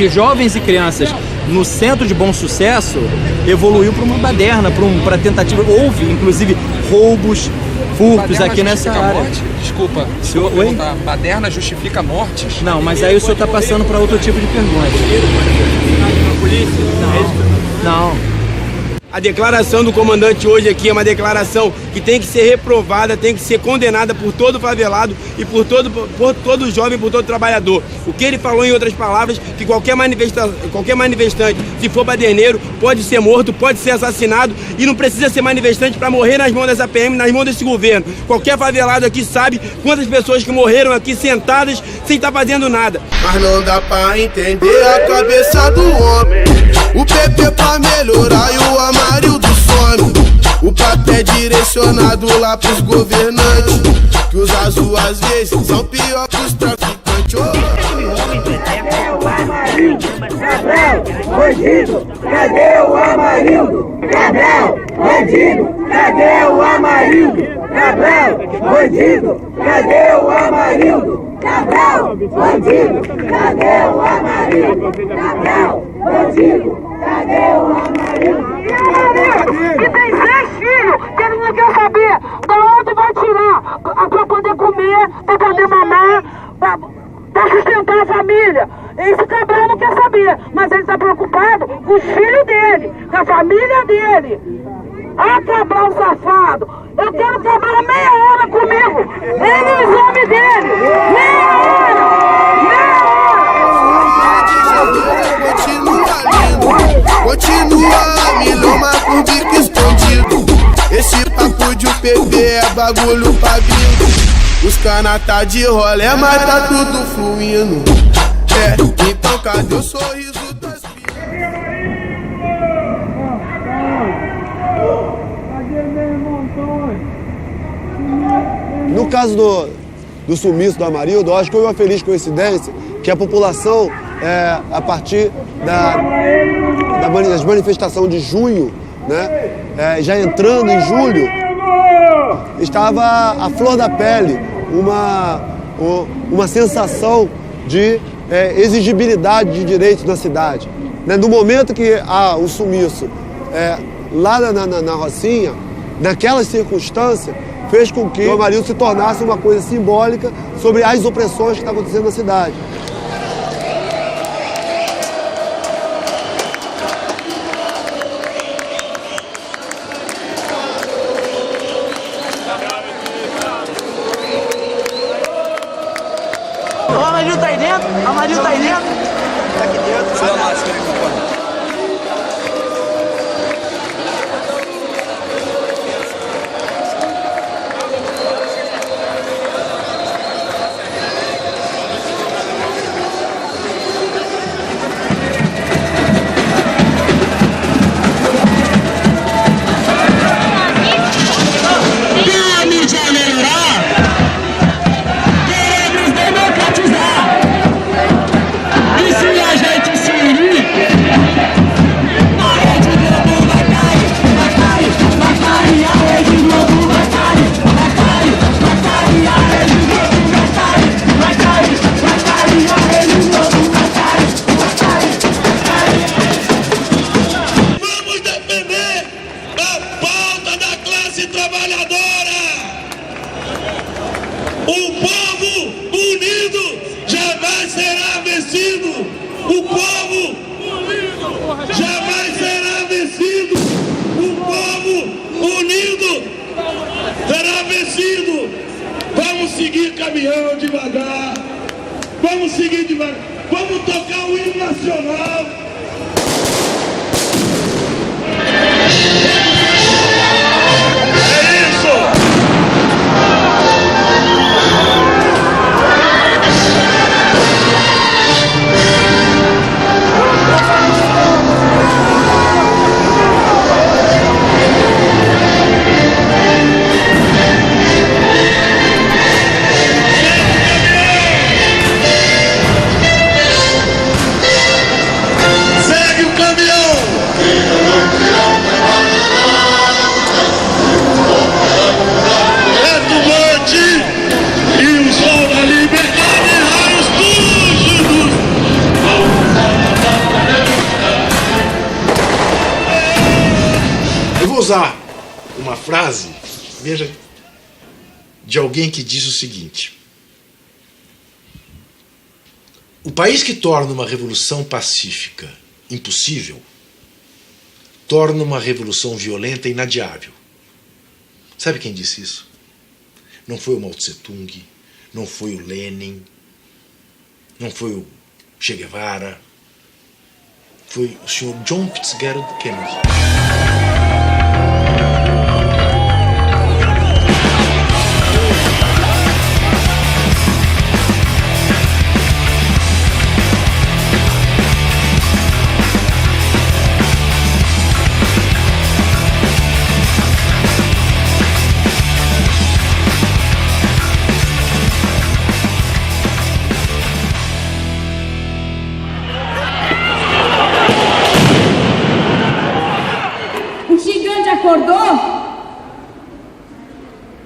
[SPEAKER 14] jovens e crianças no Centro de Bom Sucesso, evoluiu para uma baderna, para tentativa. Houve, inclusive, roubos, furtos aqui nessa área.
[SPEAKER 7] Morte? Desculpa, se eu perguntar, baderna justifica mortes?
[SPEAKER 14] Não, mas aí o senhor está passando para outro tipo de pergunta.
[SPEAKER 5] A polícia?
[SPEAKER 14] Não.
[SPEAKER 5] A declaração do comandante hoje aqui é uma declaração que tem que ser reprovada, tem que ser condenada por todo favelado e por todo jovem, por todo trabalhador. O que ele falou, em outras palavras, que qualquer manifestante, se for baderneiro, pode ser morto, pode ser assassinado e não precisa ser manifestante para morrer nas mãos dessa PM, nas mãos desse governo. Qualquer favelado aqui sabe quantas pessoas que morreram aqui sentadas sem estar fazendo nada.
[SPEAKER 15] Mas não dá pra entender a cabeça do homem. O PP pra melhorar e o Amarildo some. O papo é direcionado lá pros governantes, que os azul às vezes são pior que os traficantes.
[SPEAKER 23] Cadê o Amarildo? Cabral, bandido, cadê o Amarildo? Cabral, bandido, cadê o Amarildo? Cabral, bandido, cadê o Amarildo? Cabral, bandido, cadê o Amarildo? Cabral, bandido, cadê o Amarildo?
[SPEAKER 16] E tem 6 filhos que ele não quer saber de onde vai tirar pra poder comer, pra poder mamar, pra sustentar a família. Esse Cabral não quer saber, mas ele está preocupado com os filhos dele, com a família dele. Ah, Cabral safado, eu quero Cabral meia hora comigo, ele e os homens dele, meia hora.
[SPEAKER 15] Continua milhoma por bico escondido. Esse papo de UPP é bagulho pra gringo. Os cana tá de rolé, mas tá tudo fluindo. Então cadê o sorriso das
[SPEAKER 6] No caso do sumiço do Amarildo, eu acho que houve uma feliz coincidência que a população, a partir das manifestações de junho, né, já entrando em julho, estava à flor da pele uma sensação de exigibilidade de direitos na cidade. No momento que há o sumiço lá na Rocinha, naquelas circunstâncias, fez com que o Amarildo se tornasse uma coisa simbólica sobre as opressões que estão acontecendo na cidade.
[SPEAKER 16] O Amarildo tá aí dentro? O Amarildo tá aí dentro?
[SPEAKER 2] Tá aqui dentro. Tira a máscara aí, compadre.
[SPEAKER 12] Vamos seguir caminhando devagar. Vamos seguir devagar. Vamos tocar o hino nacional. É isso!
[SPEAKER 8] Usar uma frase, veja, de alguém que diz o seguinte: o país que torna uma revolução pacífica impossível, torna uma revolução violenta inadiável. Sabe quem disse isso? Não foi o Mao Tse Tung, não foi o Lenin, não foi o Che Guevara, foi o senhor John Fitzgerald Kennedy.
[SPEAKER 16] Acordou?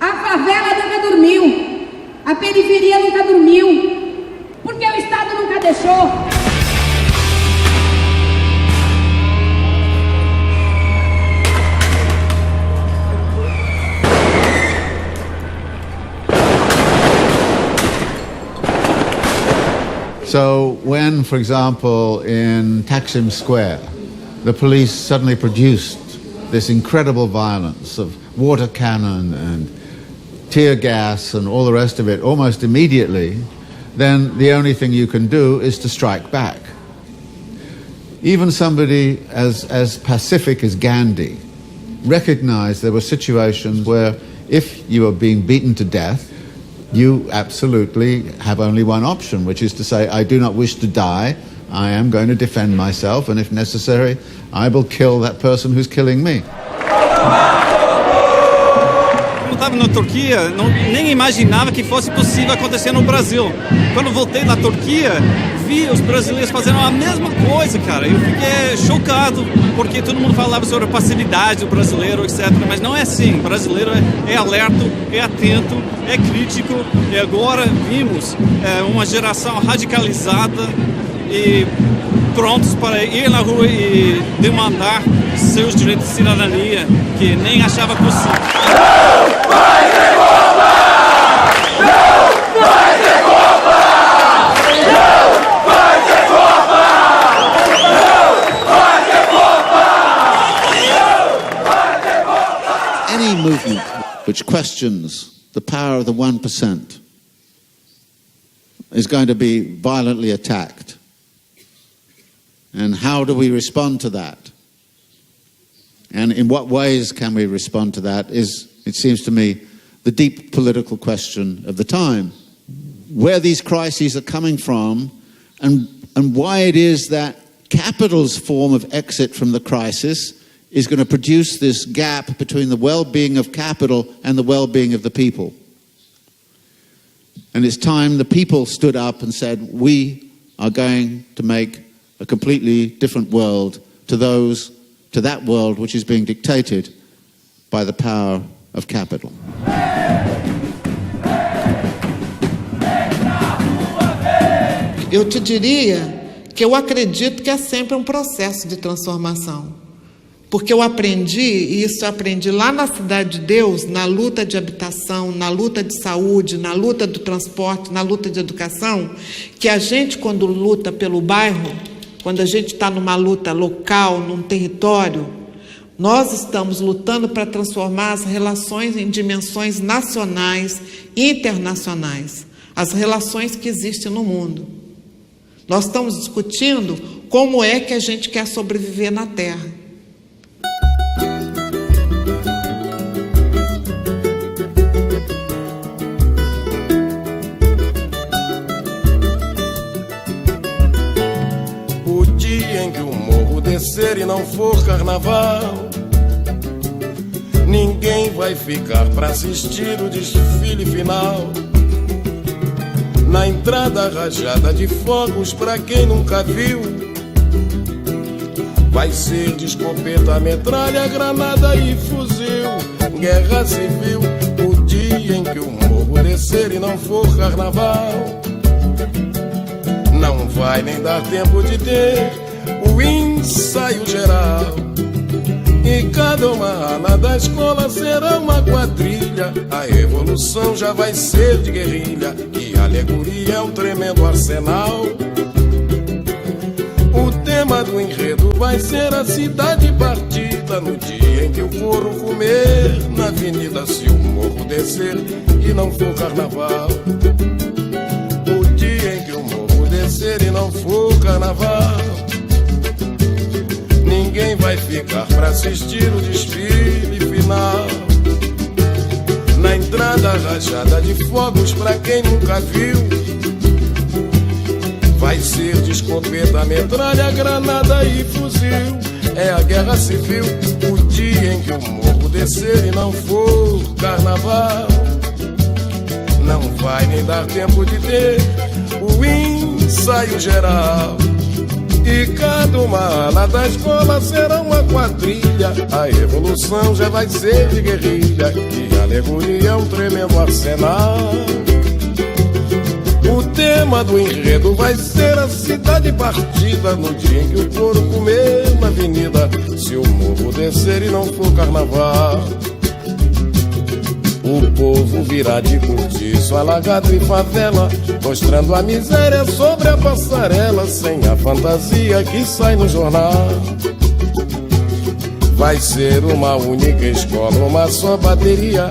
[SPEAKER 16] A favela nunca dormiu, a periferia nunca dormiu, porque o Estado nunca deixou.
[SPEAKER 9] So when, for example, in Taksim Square, the police suddenly produced this incredible violence of water cannon and tear gas and all the rest of it almost immediately, then the only thing you can do is to strike back. Even somebody as pacific as Gandhi recognized there were situations where if you are being beaten to death, you absolutely have only one option, which is to say, I do not wish to die, I am going to defend myself, and if necessary, I will kill that person who's killing me.
[SPEAKER 14] Não está
[SPEAKER 1] estava na Turquia, nem imaginava que fosse possível acontecer no Brasil. Quando voltei da Turquia, vi os brasileiros fazendo a mesma coisa, cara. Eu fiquei chocado, porque todo mundo falava sobre a passividade do brasileiro, etc. Mas não é assim. O brasileiro é alerta, é atento, é crítico. E agora vimos uma geração radicalizada e prontos para ir na rua e demandar seus direitos de cidadania, que nem achava possível.
[SPEAKER 23] Não vai ter Copa! Não vai ter Copa! Não vai ter Copa! Não vai ter Copa!
[SPEAKER 9] Any movement which questions the power of the 1% is going to be violently attacked. And how do we respond to that? And in what ways can we respond to that is, it seems to me, the deep political question of the time. Where these crises are coming from and why it is that capital's form of exit from the crisis is going to produce this gap between the well-being of capital and the well-being of the people. And it's time the people stood up and said, we are going to make a completely different world to that world which is being dictated by the power of capital.
[SPEAKER 10] Eu te diria que eu acredito que é sempre um processo de transformação. Porque eu aprendi, e isso eu aprendi lá na Cidade de Deus, na luta de habitação, na luta de saúde, na luta do transporte, na luta de educação, que a gente, quando luta pelo bairro, quando a gente está numa luta local, num território, nós estamos lutando para transformar as relações em dimensões nacionais e internacionais, as relações que existem no mundo. Nós estamos discutindo como é que a gente quer sobreviver na Terra.
[SPEAKER 11] E não for carnaval, ninguém vai ficar pra assistir o desfile final. Na entrada rajada de fogos pra quem nunca viu, vai ser de escopeta, metralha, granada e fuzil. Guerra civil, o dia em que o morro descer e não for carnaval. Não vai nem dar tempo de ter o ensaio geral, e cada uma ala da escola será uma quadrilha. A revolução já vai ser de guerrilha, e a alegoria é um tremendo arsenal. O tema do enredo vai ser a cidade partida, no dia em que o couro comer na avenida, se o morro descer e não for carnaval. O dia em que o morro descer e não for carnaval, ninguém vai ficar pra assistir o desfile final. Na entrada rajada de fogos pra quem nunca viu, vai ser de escopeta, metralha, granada e fuzil. É a guerra civil, o dia em que o morro descer e não for carnaval. Não vai nem dar tempo de ter o ensaio geral, e cada uma ala da escola será uma quadrilha. A revolução já vai ser de guerrilha, e a alegoria é um tremendo arsenal. O tema do enredo vai ser a cidade partida, no dia em que o couro comer na avenida, se o morro descer e não for carnaval. O povo virá de cortiço, alagado e favela, mostrando a miséria sobre a passarela, sem a fantasia que sai no jornal. Vai ser uma única escola, uma só bateria.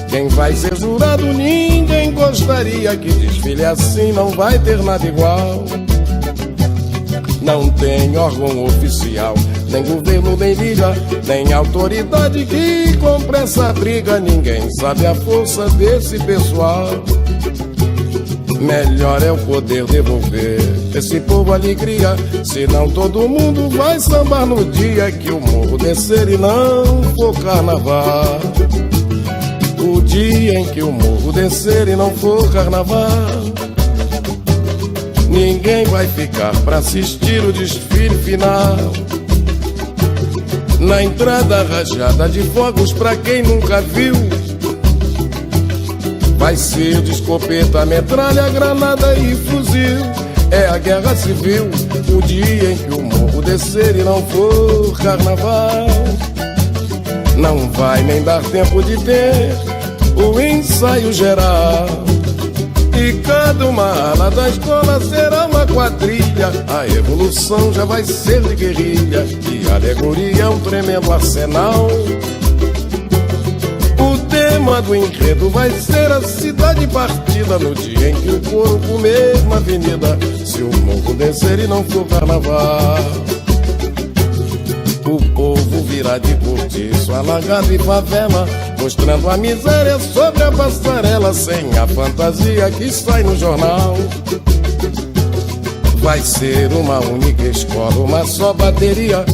[SPEAKER 11] Quem vai ser jurado ninguém gostaria, que desfile assim não vai ter nada igual. Não tem órgão oficial, nem governo, nem liga, nem autoridade que compre essa briga. Ninguém sabe a força desse pessoal. Melhor é o poder devolver esse povo alegria, senão todo mundo vai sambar no dia que o morro descer e não for carnaval. O dia em que o morro descer e não for carnaval. Ninguém vai ficar pra assistir o desfile final. Na entrada rajada de fogos pra quem nunca viu. Vai ser de escopeta, metralha, granada e fuzil. É a guerra civil, o dia em que o morro descer e não for carnaval. Não vai nem dar tempo de ter o ensaio geral. E cada uma ala da escola será uma quadrilha. A evolução já vai ser de guerrilha e a alegoria é um tremendo arsenal. O tema do enredo vai ser a cidade partida no dia em que o couro comer na avenida, se o morro descer e não for carnaval. O povo virá de cortiço, alagado e favela, mostrando a miséria sobre a passarela, sem a fantasia que sai no jornal. Vai ser uma única escola, uma só bateria.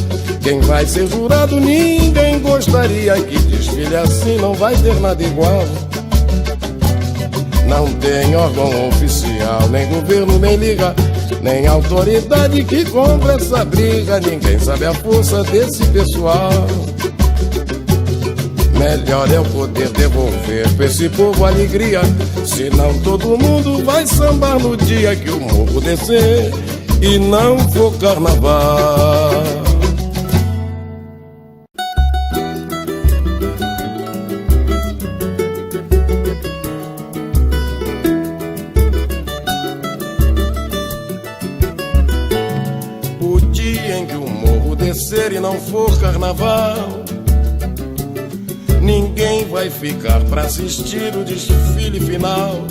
[SPEAKER 11] Quem vai ser jurado ninguém gostaria. Que desfile assim não vai ter nada igual. Não tem órgão oficial, nem governo, nem liga, nem autoridade que compra essa briga. Ninguém sabe a força desse pessoal. Melhor é eu poder devolver pra esse povo a alegria. Senão todo mundo vai sambar no dia que o morro descer e não for carnaval. O dia em que o morro descer e não for carnaval, ninguém vai ficar pra assistir o desfile final.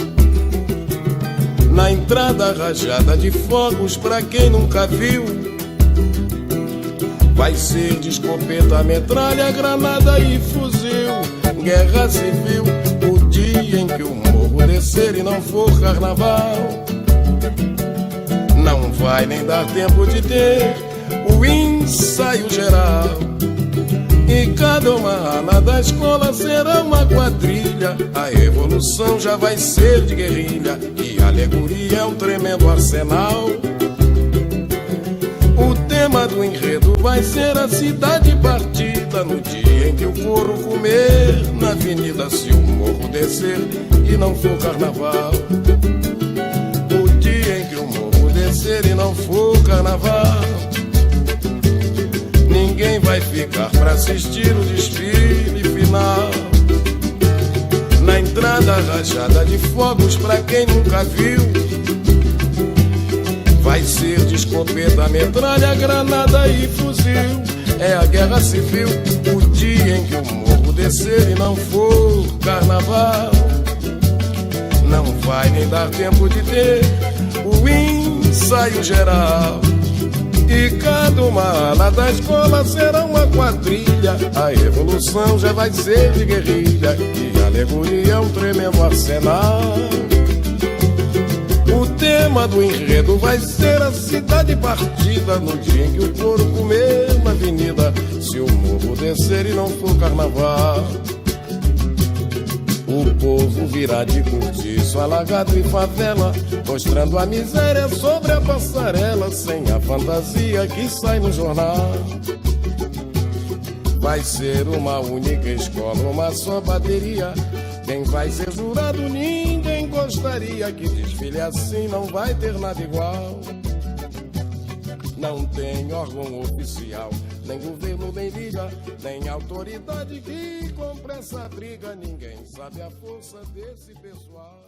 [SPEAKER 11] Na entrada rajada de fogos pra quem nunca viu. Vai ser de escopeta, metralha, granada e fuzil. Guerra civil, o dia em que o morro descer e não for carnaval. Não vai nem dar tempo de ter o ensaio geral. E cada uma ala da escola será uma quadrilha. A evolução já vai ser de guerrilha e a alegoria é um tremendo arsenal. O tema do enredo vai ser a cidade partida no dia em que o couro comer na avenida, se o morro descer e não for carnaval. O dia em que o morro descer e não for carnaval, ninguém vai ficar pra assistir o desfile final. Na entrada rajada de fogos pra quem nunca viu. Vai ser de escopeta, metralha, granada e fuzil. É a guerra civil, o dia em que o morro descer e não for carnaval. Não vai nem dar tempo de ter o ensaio geral. E cada uma ala da escola será uma quadrilha. A evolução já vai ser de guerrilha e a alegoria é um tremendo arsenal. O tema do enredo vai ser a cidade partida no dia em que o couro comer na avenida, se o morro descer e não for carnaval. O povo virá de cortiço, alagado e favela, mostrando a miséria sobre a passarela, sem a fantasia que sai no jornal. Vai ser uma única escola, uma só bateria. Quem vai ser jurado ninguém gostaria. Que desfile assim não vai ter nada igual. Não tem órgão oficial, nem governo, nem liga, nem autoridade que compra essa briga. Ninguém sabe a força desse pessoal.